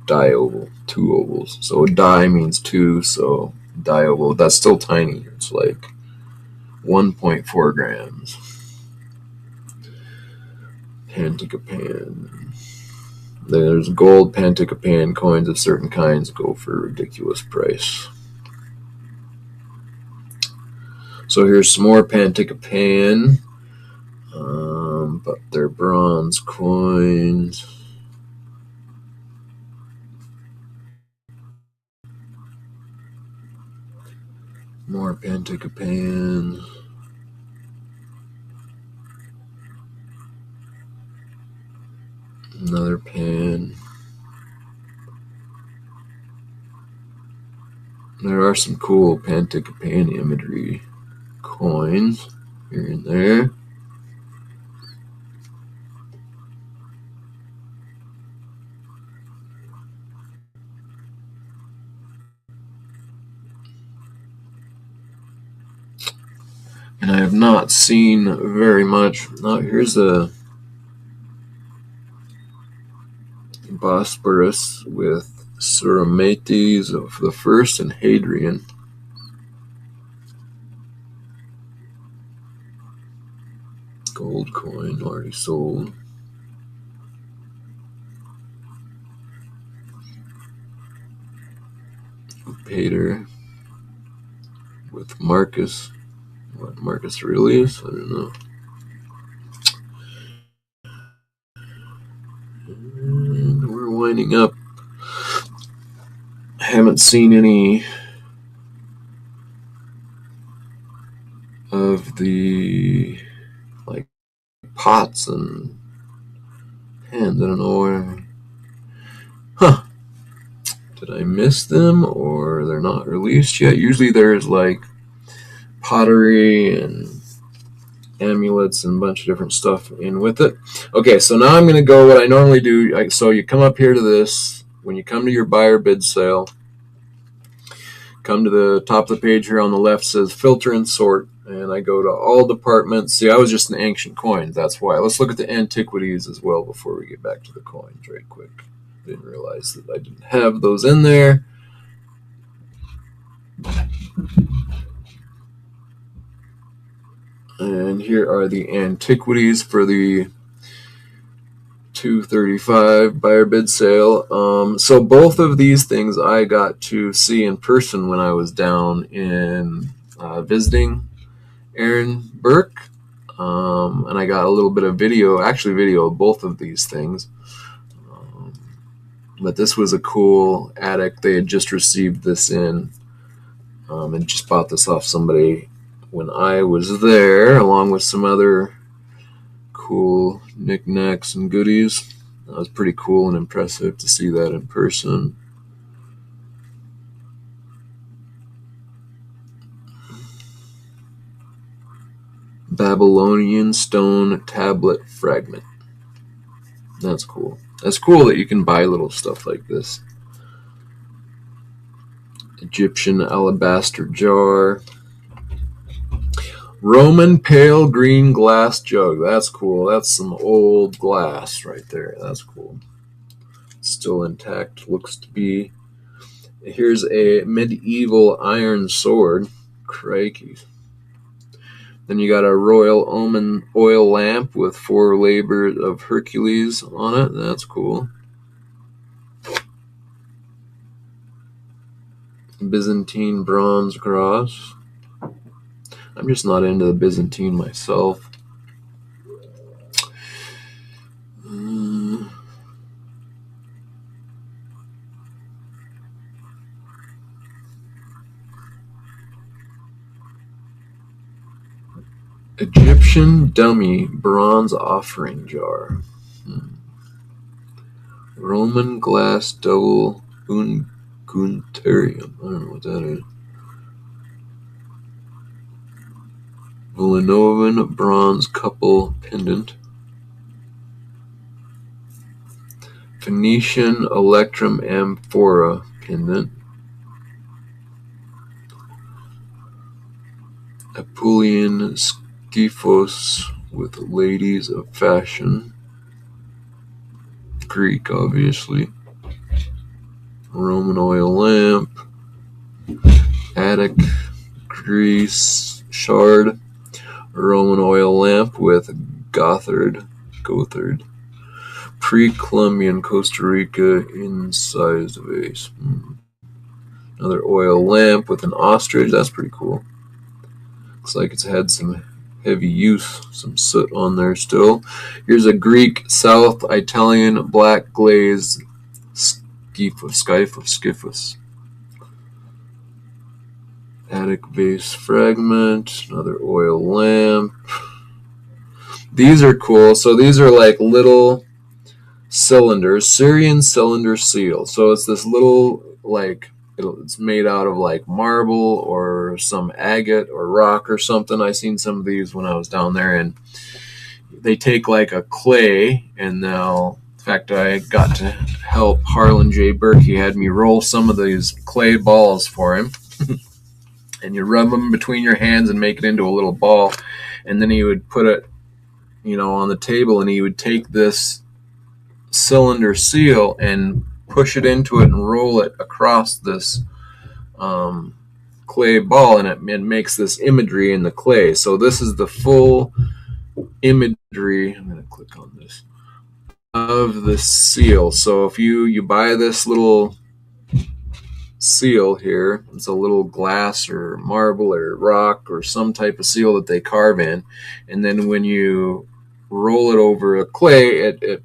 Dioval, 2 ovals. So di means 2, so dioval. That's still tiny. It's like 1.4 grams. Pantikapan. There's gold Pantikapan coins of certain kinds go for a ridiculous price. So here's some more Pantikapan, but they're bronze coins. More Pantikapan. Another pan. There are some cool Pantikapan imagery coins here and there. And I have not seen very much. Now here's a Bosporus with Suramates of the first and Hadrian. Gold coin already sold. Pater with Marcus. What, Marcus Aurelius? I don't know. And we're winding up. I haven't seen any of the like pots and pans. I don't know where. Huh. Did I miss them or they're not released yet? Usually there's like pottery and amulets and a bunch of different stuff in with it. Okay, so now I'm going to go what I normally do. So you come up here to this. When you come to your buyer bid sale, come to the top of the page here on the left, says filter and sort, and I go to all departments. See, I was just in ancient coins. That's why. Let's look at the antiquities as well before we get back to the coins right quick. Didn't realize that I didn't have those in there. And here are the antiquities for the 235 buyer bid sale. So both of these things I got to see in person when I was down in visiting Aaron Burke. And I got a little bit of video of both of these things. But this was a cool attic. They had just received this in and just bought this off somebody when I was there, along with some other cool knickknacks and goodies. That was pretty cool and impressive to see that in person. Babylonian stone tablet fragment. That's cool. That's cool that you can buy little stuff like this. Egyptian alabaster jar. Roman pale green glass jug. That's cool. That's some old glass right there. That's cool. Still intact. Looks to be. Here's a medieval iron sword. Crikey. Then you got a royal omen oil lamp with 4 labors of Hercules on it. That's cool. Byzantine bronze cross. I'm just not into the Byzantine myself. Egyptian dummy bronze offering jar. Roman glass double unguentarium. I don't know what that is. Villanovan bronze couple pendant. Phoenician electrum amphora pendant. Apulian skyphos with ladies of fashion. Greek, obviously. Roman oil lamp. Attic, Greece, shard. Roman oil lamp with Gothard. Pre-Columbian Costa Rica incised vase. Another oil lamp with an ostrich. That's pretty cool. Looks like it's had some heavy use, some soot on there still. Here's a Greek South Italian black glazed skyphos. Attic vase fragment. Another oil lamp. These are cool. So these are like little cylinders, Syrian cylinder seal. So it's this little, like, it's made out of like marble or some agate or rock or something. I seen some of these when I was down there, and they take like a clay, and now, in fact, I got to help Harlan J. Burke. He had me roll some of these clay balls for him. And you rub them between your hands and make it into a little ball, and then he would put it, on the table, and he would take this cylinder seal and push it into it and roll it across this clay ball, and it makes this imagery in the clay. So this is the full imagery. I'm going to click on this of the seal. So if you buy this little seal here, it's a little glass or marble or rock or some type of seal that they carve in, and then when you roll it over a clay, it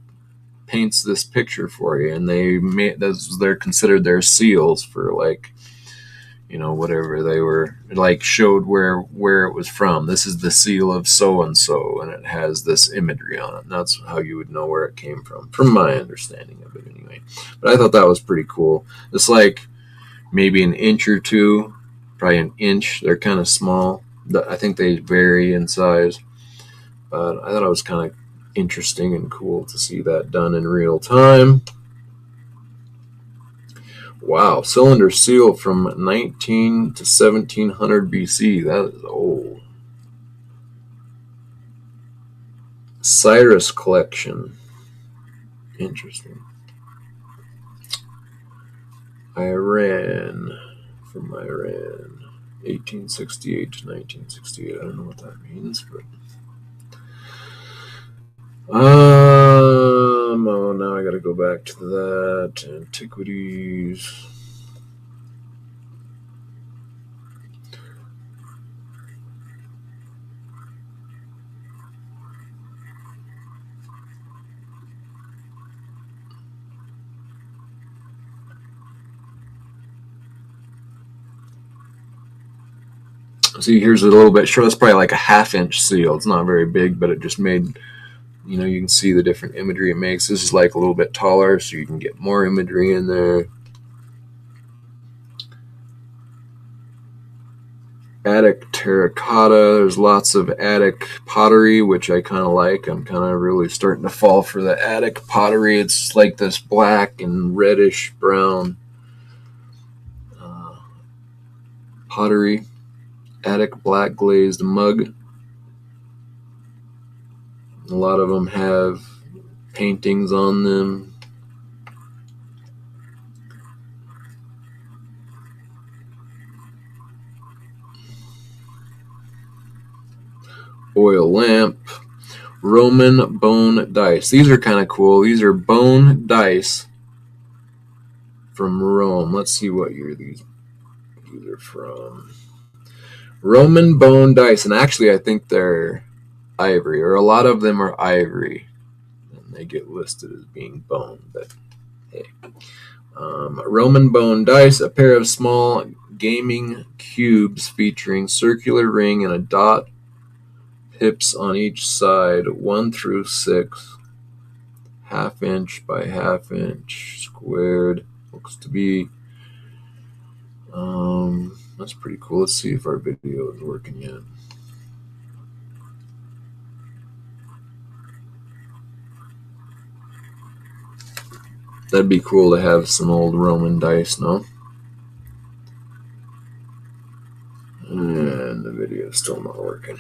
paints this picture for you, and they're considered their seals for, like, whatever they were, like, showed where it was from. This is the seal of so and so, and it has this imagery on it. And that's how you would know where it came from my understanding of it anyway. But I thought that was pretty cool. It's like maybe an inch or two, probably an inch. They're kind of small. I think they vary in size, but I thought it was kind of interesting and cool to see that done in real time. Wow, cylinder seal from 19 to 1700 BC. That is old. Cyrus collection. Interesting. Iran. From Iran. 1868 to 1968. I don't know what that means, but... oh, now I gotta go back to that. Antiquities. See, here's a little bit short. It's probably like a half-inch seal. It's not very big, but it just made... you can see the different imagery it makes. This is like a little bit taller, so you can get more imagery in there. Attic terracotta. There's lots of attic pottery, which I kind of like. I'm kind of really starting to fall for the attic pottery. It's like this black and reddish brown pottery. Attic black glazed mug. A lot of them have paintings on them. Oil lamp. Roman bone dice. These are kind of cool. These are bone dice from Rome. Let's see what year these are from. Roman bone dice. And actually, I think they're ivory, or a lot of them are ivory. And they get listed as being bone, but hey. Roman bone dice, a pair of small gaming cubes featuring circular ring and a dot pips on each side, 1 through 6, half-inch by half-inch, squared. Looks to be... that's pretty cool. Let's see if our video is working yet. That'd be cool to have some old Roman dice, no? And the video is still not working.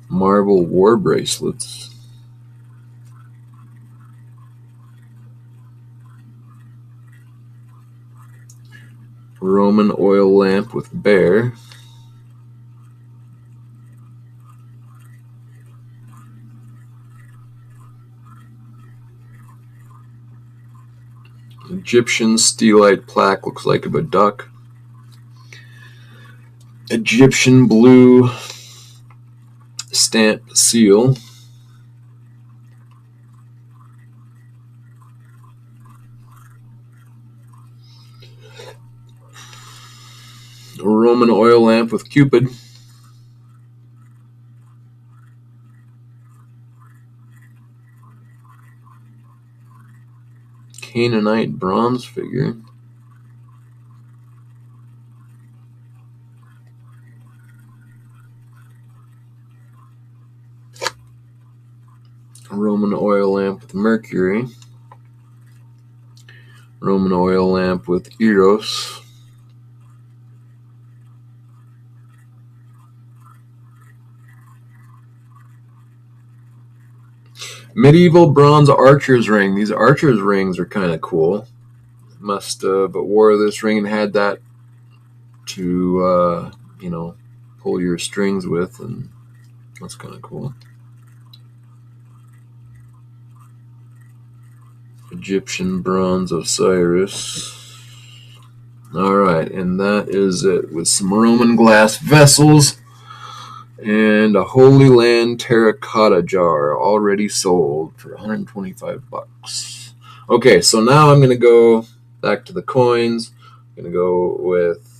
Marble war bracelets. Roman oil lamp with bear. Egyptian steelite plaque, looks like of a duck. Egyptian blue stamped seal. A Roman oil lamp with Cupid. Canaanite bronze figure. Roman oil lamp with Mercury. Roman oil lamp with Eros. Medieval bronze archer's ring. These archer's rings are kind of cool. Must have wore this ring and had that to, pull your strings with, and that's kind of cool. Egyptian bronze Osiris. Alright, and that is it with some Roman glass vessels and a Holy Land terracotta jar already sold for 125 bucks. Okay, so now I'm going to go back to the coins. I'm going to go with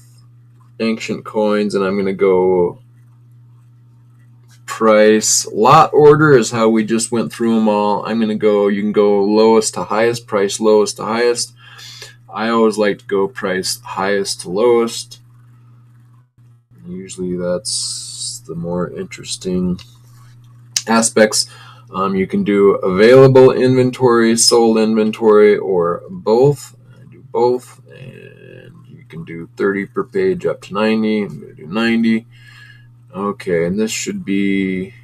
ancient coins, and I'm going to go price. Lot order is how we just went through them all. I'm going to go, you can go lowest to highest, price lowest to highest. I always like to go price highest to lowest. Usually that's the more interesting aspects. You can do available inventory, sold inventory, or both. I do both, and you can do 30 per page up to 90. I'm going to do 90. Okay, and this should be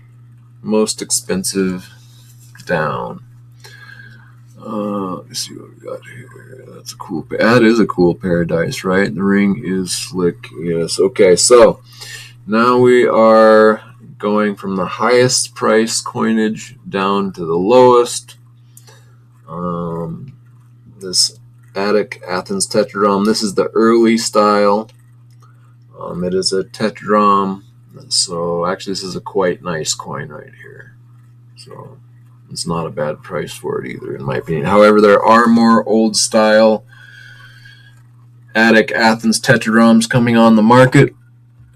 most expensive down. Let's see what we got here. That's a cool. That is a cool paradise, right? The ring is slick. Yes. Okay, so now we are going from the highest price coinage down to the lowest. This Attic Athens tetradrachm. This is the early style. It is a tetradrachm. So actually, this is a quite nice coin right here. So it's not a bad price for it either, in my opinion. However, there are more old style Attic Athens tetradrachms coming on the market,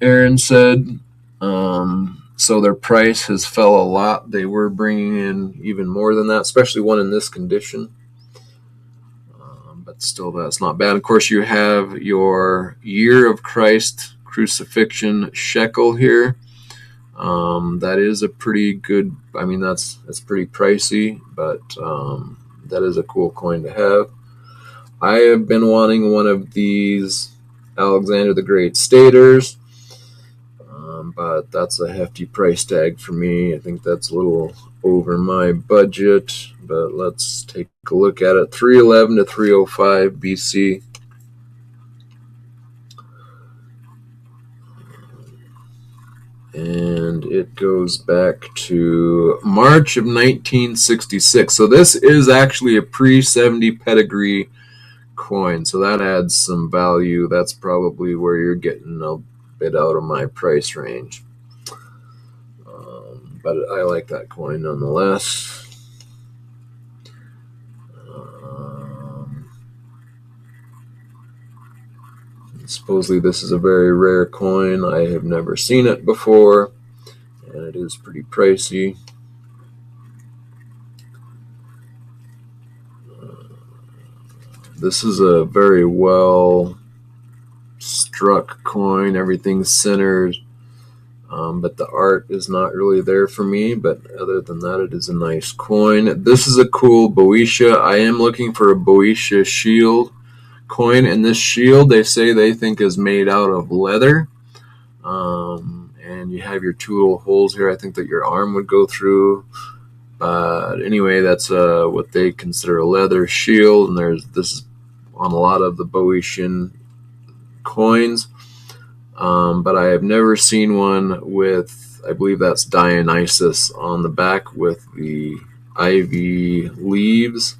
Aaron said. So their price has fell a lot. They were bringing in even more than that, especially one in this condition. But still, that's not bad. Of course, you have your Year of Christ crucifixion shekel here. That is a pretty good, that's pretty pricey, but that is a cool coin to have. I have been wanting one of these Alexander the Great staters, but that's a hefty price tag for me. I think that's a little over my budget, but let's take a look at it. 311 to 305 BC. And it goes back to March of 1966. So this is actually a pre-70 pedigree coin, so that adds some value. That's probably where you're getting a bit out of my price range. But I like that coin nonetheless. Supposedly this is a very rare coin. I have never seen it before, and it is pretty pricey. This is a very well struck coin. Everything's centered, but the art is not really there for me. But other than that, it is a nice coin. This is a cool Boeotia. I am looking for a Boeotia shield coin, and this shield they think is made out of leather. And you have your two little holes here. I think that your arm would go through. But anyway, that's what they consider a leather shield, and this is on a lot of the Boeotian coins. But I have never seen one with, I believe that's Dionysus on the back with the ivy leaves.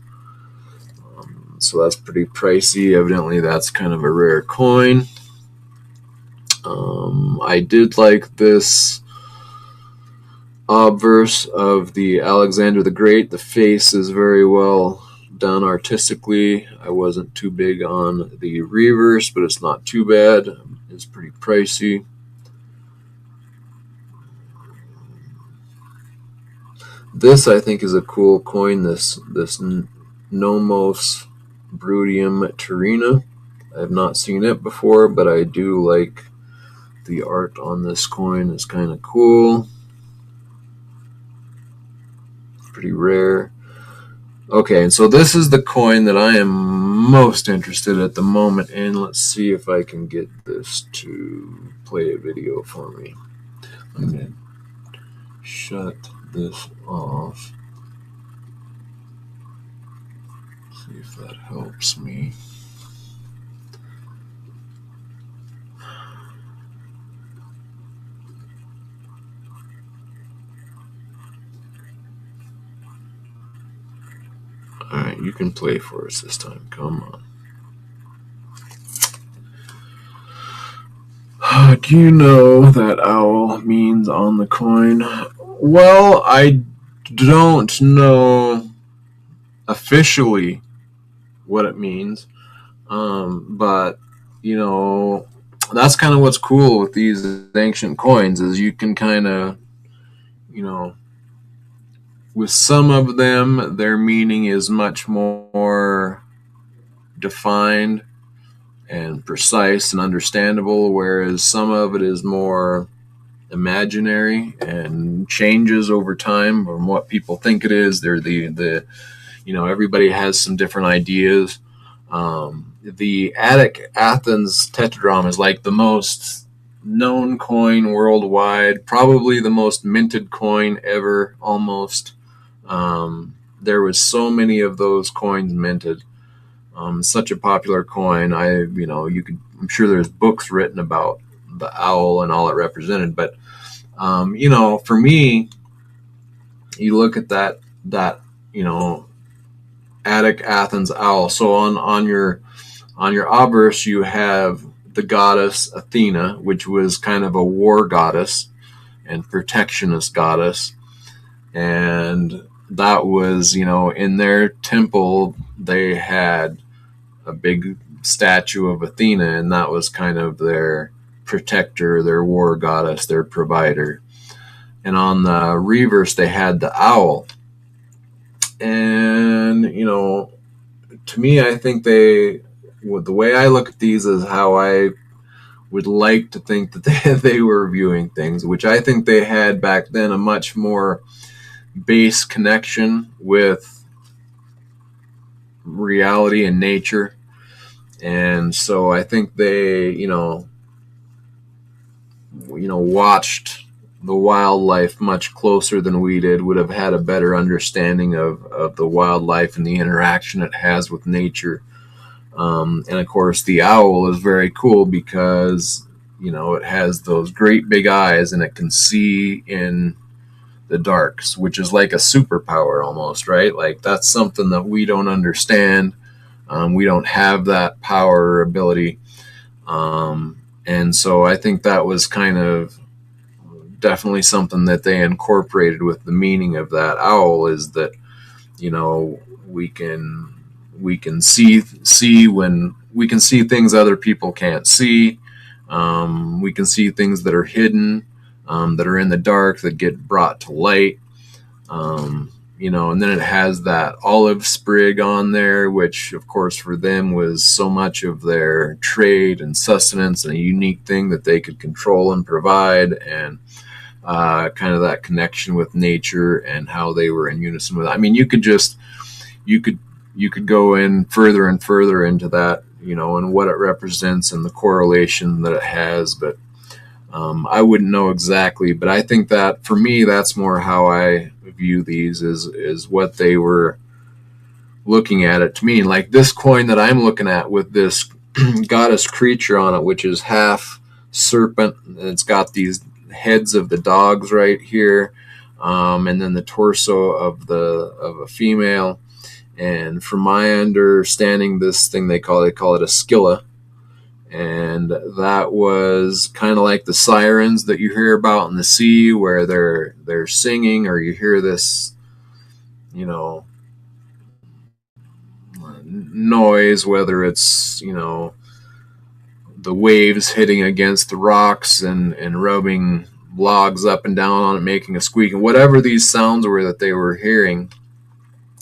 So that's pretty pricey. Evidently, that's kind of a rare coin. I did like this obverse of the Alexander the Great. The face is very well done artistically. I wasn't too big on the reverse, but it's not too bad. It's pretty pricey. This, I think, is a cool coin, this Nomos Brudium Terina. I have not seen it before, but I do like the art on this coin. It's kind of cool. pretty rare. Okay, and so this is the coin that I am most interested at the moment in. Let's see if I can get this to play a video for me. I'm going to shut this off. See if that helps me. Alright, you can play for us this time. Come on. Do you know what that owl means on the coin? Well, I don't know officially what it means, but you know, that's kind of what's cool with these ancient coins is you can kind of, you know, with some of them, their meaning is much more defined and precise and understandable, whereas some of it is more imaginary and changes over time from what people think it is. They're the you know, everybody has some different ideas. The Attic Athens tetradrachm is like the most known coin worldwide, probably the most minted coin ever, almost. There was so many of those coins minted. Such a popular coin. I'm sure there's books written about the owl and all it represented. But for me, you look at that Attic Athens owl. So on your obverse, you have the goddess Athena, which was kind of a war goddess and protectionist goddess. And that was, in their temple, they had a big statue of Athena, and that was kind of their protector, their war goddess, their provider. And on the reverse, they had the owl. And, to me, I think the way I look at these is how I would like to think that they were viewing things, which I think they had back then a much more base connection with reality and nature. And so I think they, watched the wildlife much closer than we did, would have had a better understanding of the wildlife and the interaction it has with nature. And of course, the owl is very cool because, it has those great big eyes and it can see in the darks, which is like a superpower almost, right? Like that's something that we don't understand. We don't have that power or ability. And so I think that was kind of definitely something that they incorporated with the meaning of that owl, is that, we can see when we can see things other people can't see. We can see things that are hidden, that are in the dark, that get brought to light. And then it has that olive sprig on there, which of course for them was so much of their trade and sustenance, and a unique thing that they could control and provide, and kind of that connection with nature and how they were in unison with it. I mean, you could go in further and further into that, and what it represents and the correlation that it has, but I wouldn't know exactly. But I think that for me, that's more how I view these, is what they were looking at it to mean. Like this coin that I'm looking at with this goddess creature on it, which is half serpent, and it's got these heads of the dogs right here, and then the torso of a female. And from my understanding, this thing they call it a skilla, and that was kind of like the sirens that you hear about in the sea, where they're singing, or you hear this, noise, whether it's the waves hitting against the rocks and rubbing logs up and down on it, making a squeak, and whatever these sounds were that they were hearing.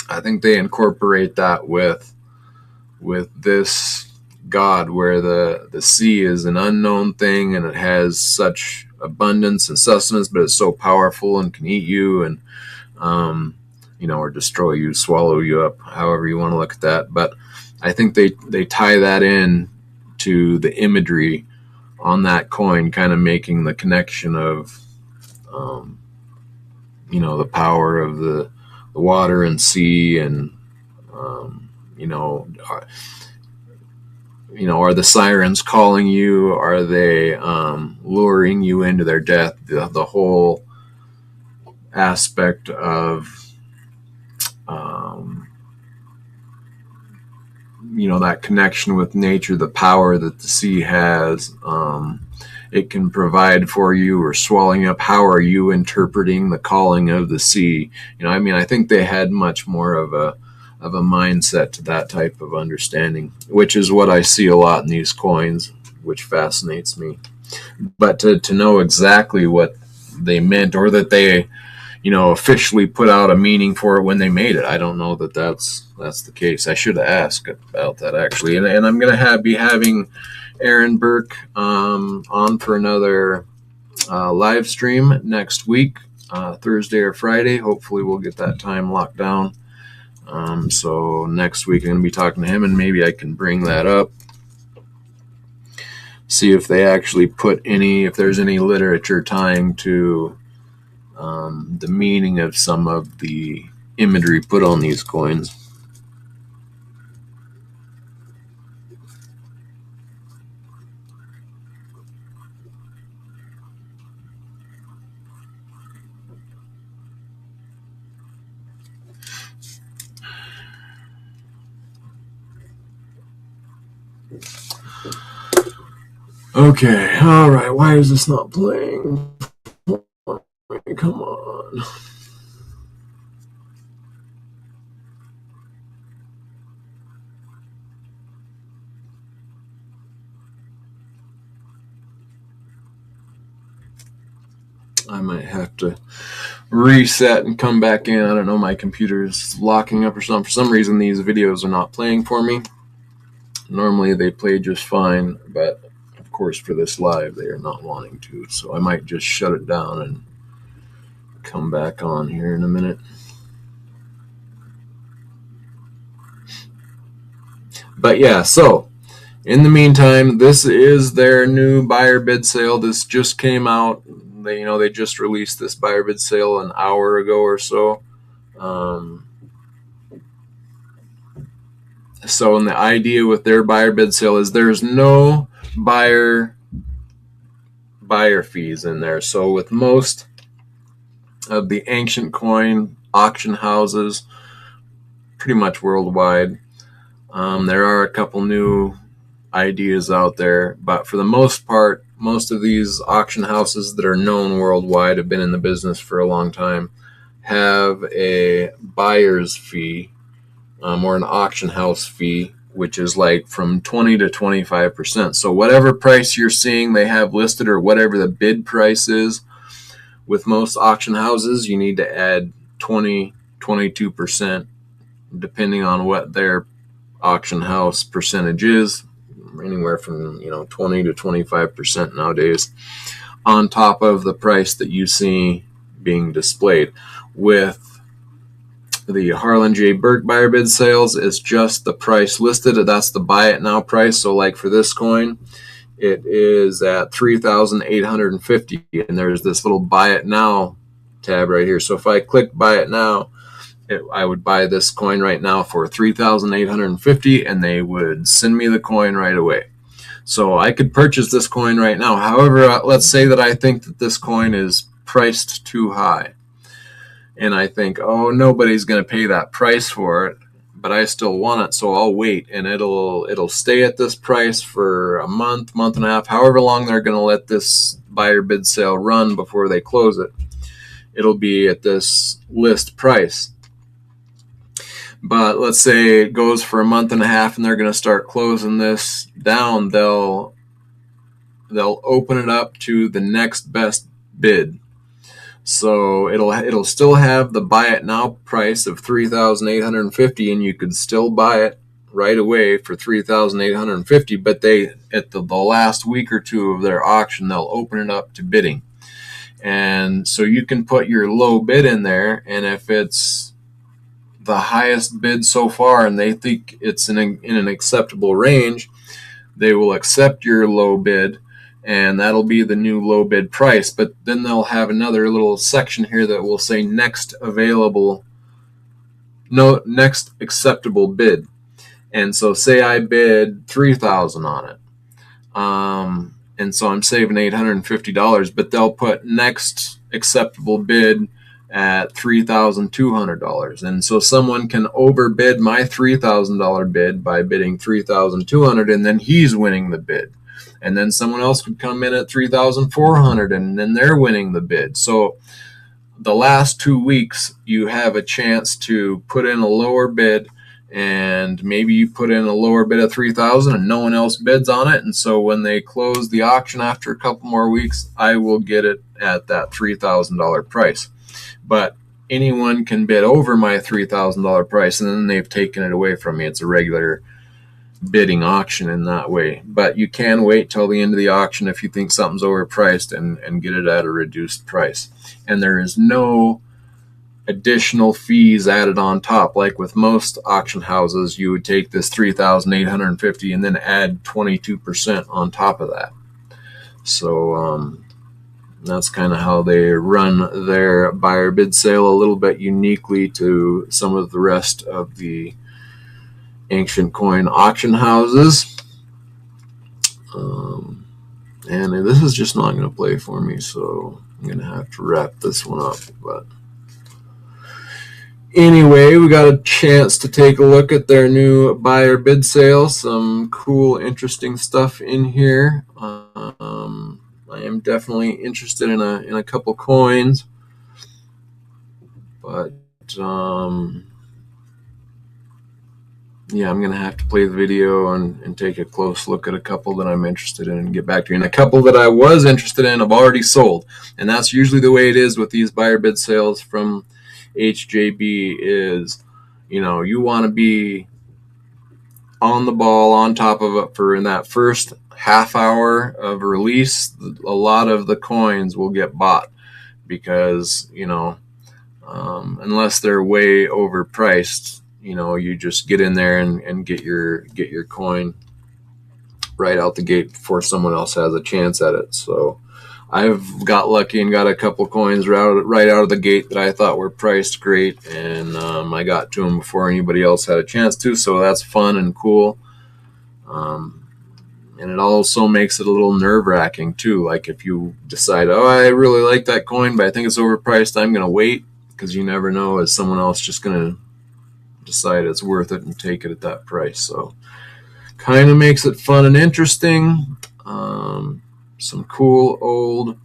I think they incorporate that with this god, where the sea is an unknown thing and it has such abundance and sustenance, but it's so powerful and can eat you. And or destroy you, swallow you up, however you want to look at that. But I think they tie that in to the imagery on that coin, kind of making the connection of, the power of the water and sea, and are the sirens calling you? Are they luring you into their death? The whole aspect of that connection with nature, the power that the sea has. It can provide for you or swallowing up. How are you interpreting the calling of the sea? I think they had much more of a mindset to that type of understanding, which is what I see a lot in these coins, which fascinates me. But to know exactly what they meant, or that they officially put out a meaning for it when they made it, I don't know that that's the case. I should have asked about that, actually. And I'm going to be having Aaron Burke on for another live stream next week, Thursday or Friday. Hopefully we'll get that time locked down. So next week I'm going to be talking to him, and maybe I can bring that up, see if they actually if there's any literature tying to the meaning of some of the imagery put on these coins. Okay, all right. Why is this not playing? Come on. I might have to reset and come back in. I don't know, my computer is locking up or something. For some reason, these videos are not playing for me. Normally they play just fine, but of course for this live they are not wanting to. So I might just shut it down and come back on here in a minute. But yeah, so in the meantime, this is their new buyer bid sale. This just came out. They just released this buyer bid sale an hour ago or so. So, and the idea with their buyer bid sale is there's no buyer fees in there. So with most of the ancient coin auction houses, pretty much worldwide, there are a couple new ideas out there, but for the most part, most of these auction houses that are known worldwide, have been in the business for a long time, have a buyer's fee, or an auction house fee, which is like from 20 to 25%. So whatever price you're seeing they have listed, or whatever the bid price is, with most auction houses, you need to add 22%, depending on what their auction house percentage is, anywhere from 20 to 25% nowadays, on top of the price that you see being displayed. With the Harlan J. Burke buyer bid sales, it's just the price listed. That's the buy it now price. So like for this coin, it is at $3,850, and there's this little buy it now tab right here. So if I click buy it now, I would buy this coin right now for $3,850, and they would send me the coin right away. So I could purchase this coin right now. However, let's say that I think that this coin is priced too high, and I think, oh, nobody's going to pay that price for it, but I still want it, so I'll wait, and it'll stay at this price for a month and a half, however long they're going to let this buyer bid sale run before they close it. It'll be at this list price. But let's say it goes for a month and a half, and they're going to start closing this down. They'll open it up to the next best bid. So it'll still have the buy it now price of $3,850, and you could still buy it right away for $3,850. But they, at the last week or two of their auction, they'll open it up to bidding, and so you can put your low bid in there, and if it's the highest bid so far and they think it's in an acceptable range, they will accept your low bid, and that'll be the new low bid price. But then they'll have another little section here that will say next acceptable bid. And so say I bid $3,000 on it. And so I'm saving $850, but they'll put next acceptable bid at $3,200. And so someone can overbid my $3,000 bid by bidding $3,200, and then he's winning the bid. And then someone else could come in at $3,400, and then they're winning the bid. So the last 2 weeks, you have a chance to put in a lower bid, and maybe you put in a lower bid of $3,000 and no one else bids on it. And so when they close the auction after a couple more weeks, I will get it at that $3,000 price. But anyone can bid over my $3,000 price, and then they've taken it away from me. It's a regular bidding auction in that way. But you can wait till the end of the auction if you think something's overpriced and get it at a reduced price. And there is no additional fees added on top. Like with most auction houses, you would take this $3,850 and then add 22% on top of that. So that's kind of how they run their buyer bid sale, a little bit uniquely to some of the rest of the ancient coin auction houses. And this is just not going to play for me, so I'm going to have to wrap this one up. But anyway, we got a chance to take a look at their new buyer bid sale. Some cool, interesting stuff in here. I am definitely interested in a couple coins, but yeah, I'm gonna have to play the video and take a close look at a couple that I'm interested in and get back to you. And a couple that I was interested in, I've already sold, and that's usually the way it is with these buyer bid sales from HJB. Is, you want to be on the ball, on top of it for in that first half hour of release. A lot of the coins will get bought because unless they're way overpriced, you just get in there and get your coin right out the gate before someone else has a chance at it. So I've got lucky and got a couple coins right out of the gate that I thought were priced great, and I got to them before anybody else had a chance to, so that's fun and cool. And it also makes it a little nerve-wracking too. Like if you decide, I really like that coin, but I think it's overpriced, I'm going to wait, because you never know, is someone else just going to decide it's worth it and take it at that price. So kind of makes it fun and interesting. Some cool old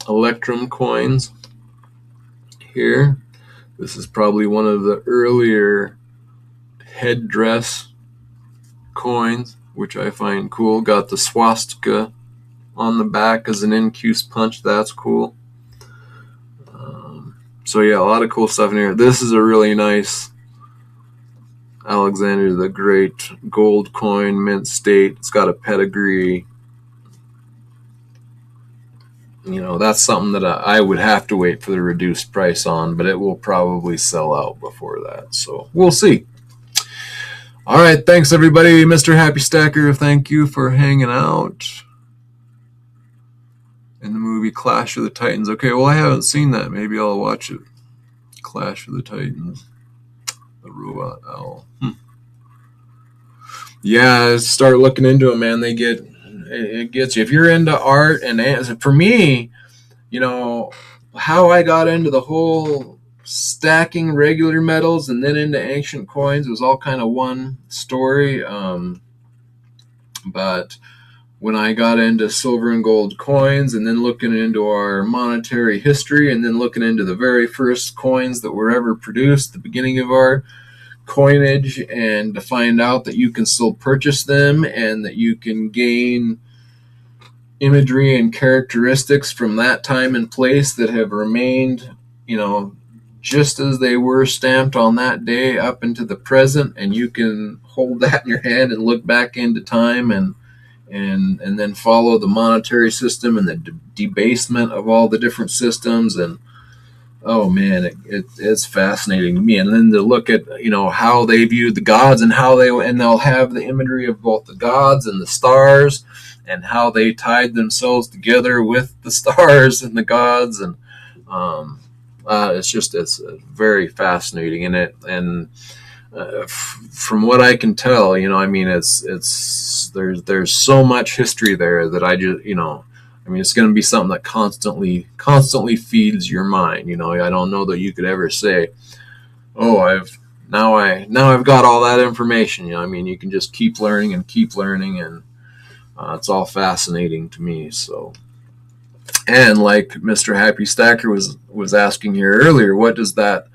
Electrum coins here. This is probably one of the earlier headdress coins, which I find cool. Got the swastika on the back as an incuse punch. That's cool. So yeah, a lot of cool stuff in here. This is a really nice Alexander the Great gold coin, mint state. It's got a pedigree. That's something that I would have to wait for the reduced price on, but it will probably sell out before that. So we'll see. All right, thanks everybody. Mr. Happy Stacker, thank you for hanging out in the movie Clash of the Titans. Okay, well, I haven't seen that. Maybe I'll watch it. Clash of the Titans. The Robot Owl. Yeah, start looking into them, man. It gets you. If you're into art, and for me, how I got into the whole stacking regular metals and then into ancient coins, it was all kind of one story. But when I got into silver and gold coins, and then looking into our monetary history, and then looking into the very first coins that were ever produced, the beginning of our coinage, and to find out that you can still purchase them and that you can gain imagery and characteristics from that time and place that have remained, just as they were stamped on that day up into the present, and you can hold that in your hand and look back into time and and then follow the monetary system and the debasement of all the different systems. And oh man, it's fascinating to me. And then to look at how they viewed the gods, and they'll have the imagery of both the gods and the stars, and how they tied themselves together with the stars and the gods. And it's very fascinating. From what I can tell, there's so much history there that it's going to be something that constantly feeds your mind. I don't know that you could ever say, "Oh, I've got all that information." You can just keep learning and keep learning, and it's all fascinating to me. So, and like Mr. Happy Stacker was asking here earlier, what does the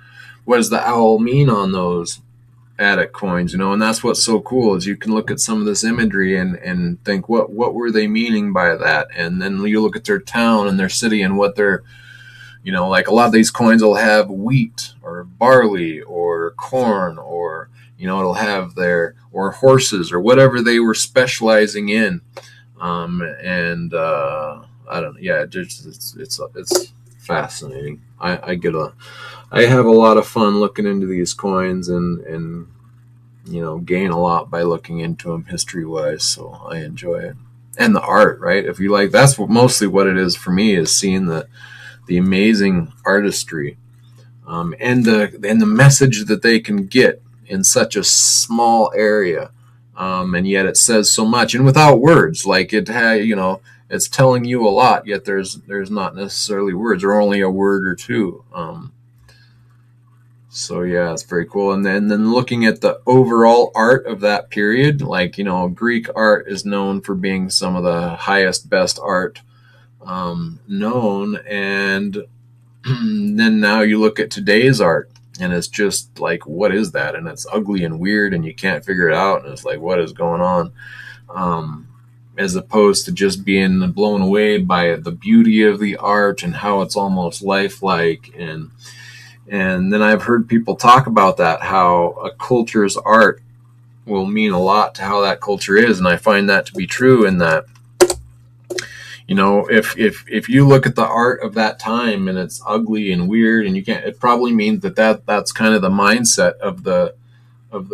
owl mean on those attic coins? And that's what's so cool, is you can look at some of this imagery and think, what were they meaning by that? And then you look at their town and their city and what they're, like a lot of these coins will have wheat or barley or corn, or it'll have or horses or whatever they were specializing in. I don't know. Yeah, it's fascinating. I have a lot of fun looking into these coins, and gain a lot by looking into them history wise. So I enjoy it, and the art. Right? If you like, that's mostly what it is for me, is seeing the amazing artistry, and the message that they can get in such a small area, and yet it says so much, and without words. Like it's telling you a lot, yet there's not necessarily words, or only a word or two. So yeah, it's very cool. And then looking at the overall art of that period, like Greek art is known for being some of the highest, best art known, and then now you look at today's art, and it's just like, what is that? And it's ugly and weird, and you can't figure it out, and it's like, what is going on? As opposed to just being blown away by the beauty of the art and how it's almost lifelike. And then I've heard people talk about that, how a culture's art will mean a lot to how that culture is. And I find that to be true, in that, if you look at the art of that time and it's ugly and weird, and it probably means that's kind of the mindset of the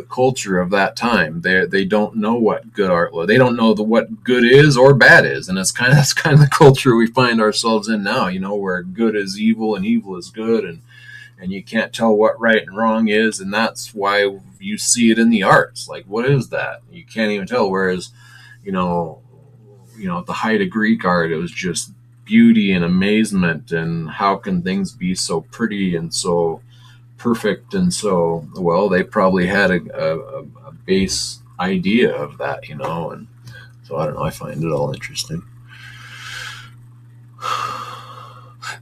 culture of that time. They don't know what good art was. They don't know what good is or bad is. And that's kind of the culture we find ourselves in now, where good is evil and evil is good, and you can't tell what right and wrong is. And that's why you see it in the arts. Like, what is that? You can't even tell. Whereas, at the height of Greek art, it was just beauty and amazement, and how can things be so pretty and so perfect. And so, well, they probably had a base idea of that, and so I don't know, I find it all interesting.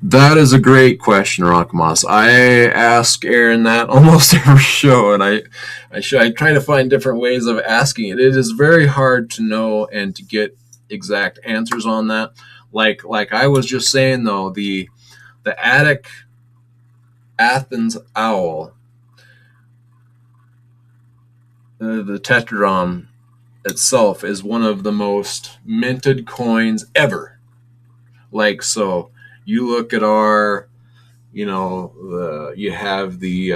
That is a great question, Rockmoss. I ask Aaron that almost every show, and I try to find different ways of asking it. It is very hard to know and to get exact answers on that. Like I was just saying, though, the Attic Athens owl, the tetradrachm itself, is one of the most minted coins ever. Like, so you look at our, you have the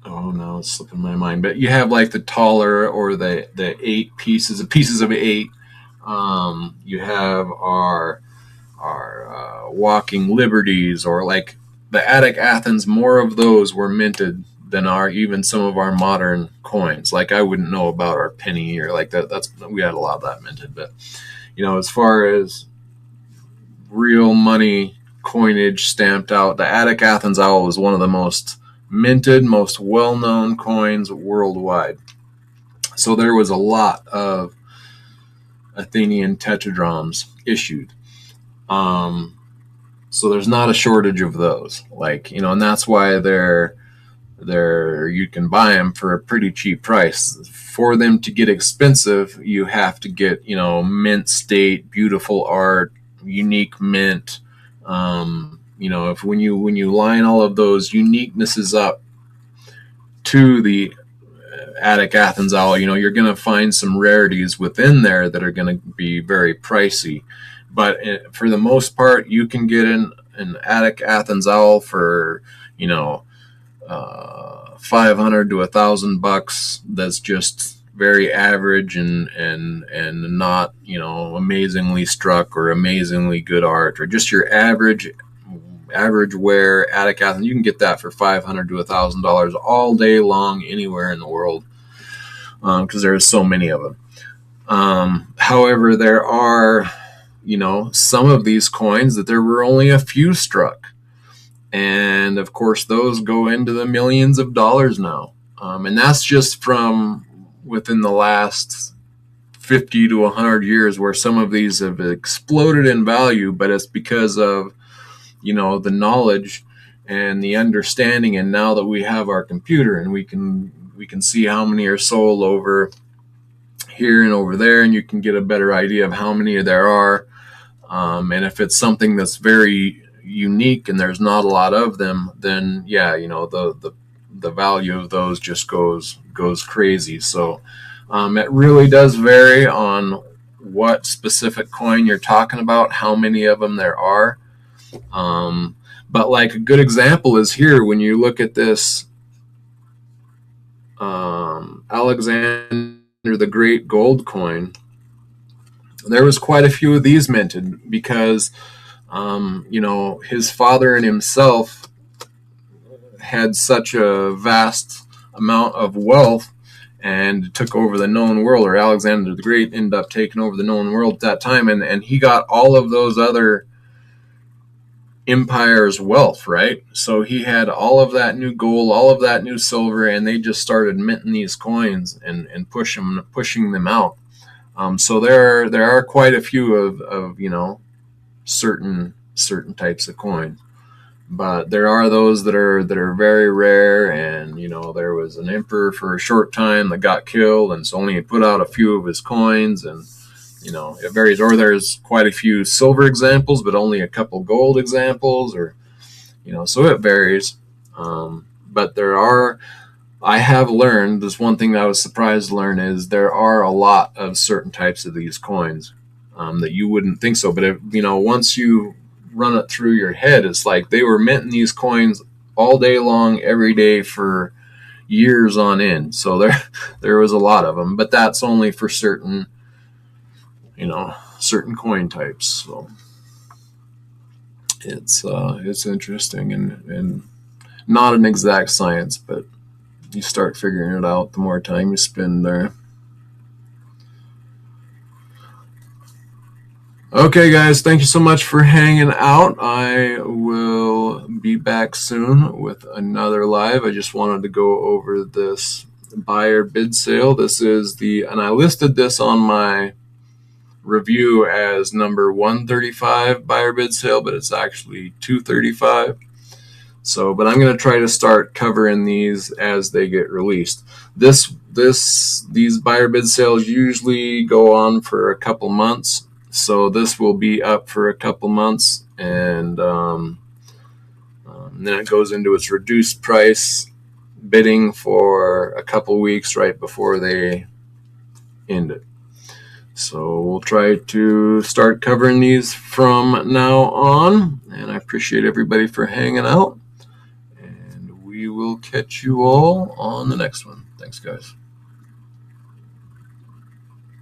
oh no, it's slipping my mind, but you have like the taller, or the 8 pieces of 8. You have our walking liberties, or like the Attic Athens. More of those were minted than even some of our modern coins. Like, I wouldn't know about our penny or like that. We had a lot of that minted, but as far as real money coinage stamped out, the Attic Athens owl was one of the most minted, most well-known coins worldwide. So there was a lot of Athenian tetradrachms issued. So there's not a shortage of those, and that's why you can buy them for a pretty cheap price. For them to get expensive, you have to get, mint state, beautiful art, unique mint. If when you line all of those uniquenesses up to Attic Athens owl, you're going to find some rarities within there that are going to be very pricey. But for the most part, you can get an Attic Athens owl for, 500 to $1,000. That's just very average and not, amazingly struck or amazingly good art, or just your average wear Attic Athens. You can get that for $500 to $1,000 all day long anywhere in the world, because there are so many of them. However, there are, some of these coins that there were only a few struck. And of course, those go into the millions of dollars now. And that's just from within the last 50 to 100 years, where some of these have exploded in value, but it's because of, the knowledge and the understanding. And now that we have our computer and we can see how many are sold over here and over there, and you can get a better idea of how many there are. And if it's something that's very unique and there's not a lot of them, then the value of those just goes crazy. So it really does vary on what specific coin you're talking about, how many of them there are. But like a good example is here, when you look at this Alexander the Great gold coin, there was quite a few of these minted because his father and himself had such a vast amount of wealth and took over the known world, or Alexander the Great ended up taking over the known world at that time, and he got all of those other empires' wealth, right? So he had all of that new gold, all of that new silver, and they just started minting these coins and pushing them out. So there are quite a few of certain types of coins, but there are those that are very rare. And there was an emperor for a short time that got killed, and so only he put out a few of his coins, and it varies. Or there's quite a few silver examples but only a couple gold examples, or so it varies. But I have learned this one thing that I was surprised to learn, is there are a lot of certain types of these coins that you wouldn't think so. But once you run it through your head, it's like they were minting these coins all day long, every day for years on end. So there was a lot of them, but that's only for certain coin types. So it's interesting and not an exact science, but you start figuring it out the more time you spend there. Okay, guys, thank you so much for hanging out. I will be back soon with another live. I just wanted to go over this buyer bid sale. And I listed this on my review as number 135 buyer bid sale, but it's actually 235. So, but I'm going to try to start covering these as they get released. These buyer bid sales usually go on for a couple months. So this will be up for a couple months, and then it goes into its reduced price bidding for a couple weeks right before they end it. So we'll try to start covering these from now on, and I appreciate everybody for hanging out, and we will catch you all on the next one. Thanks, guys.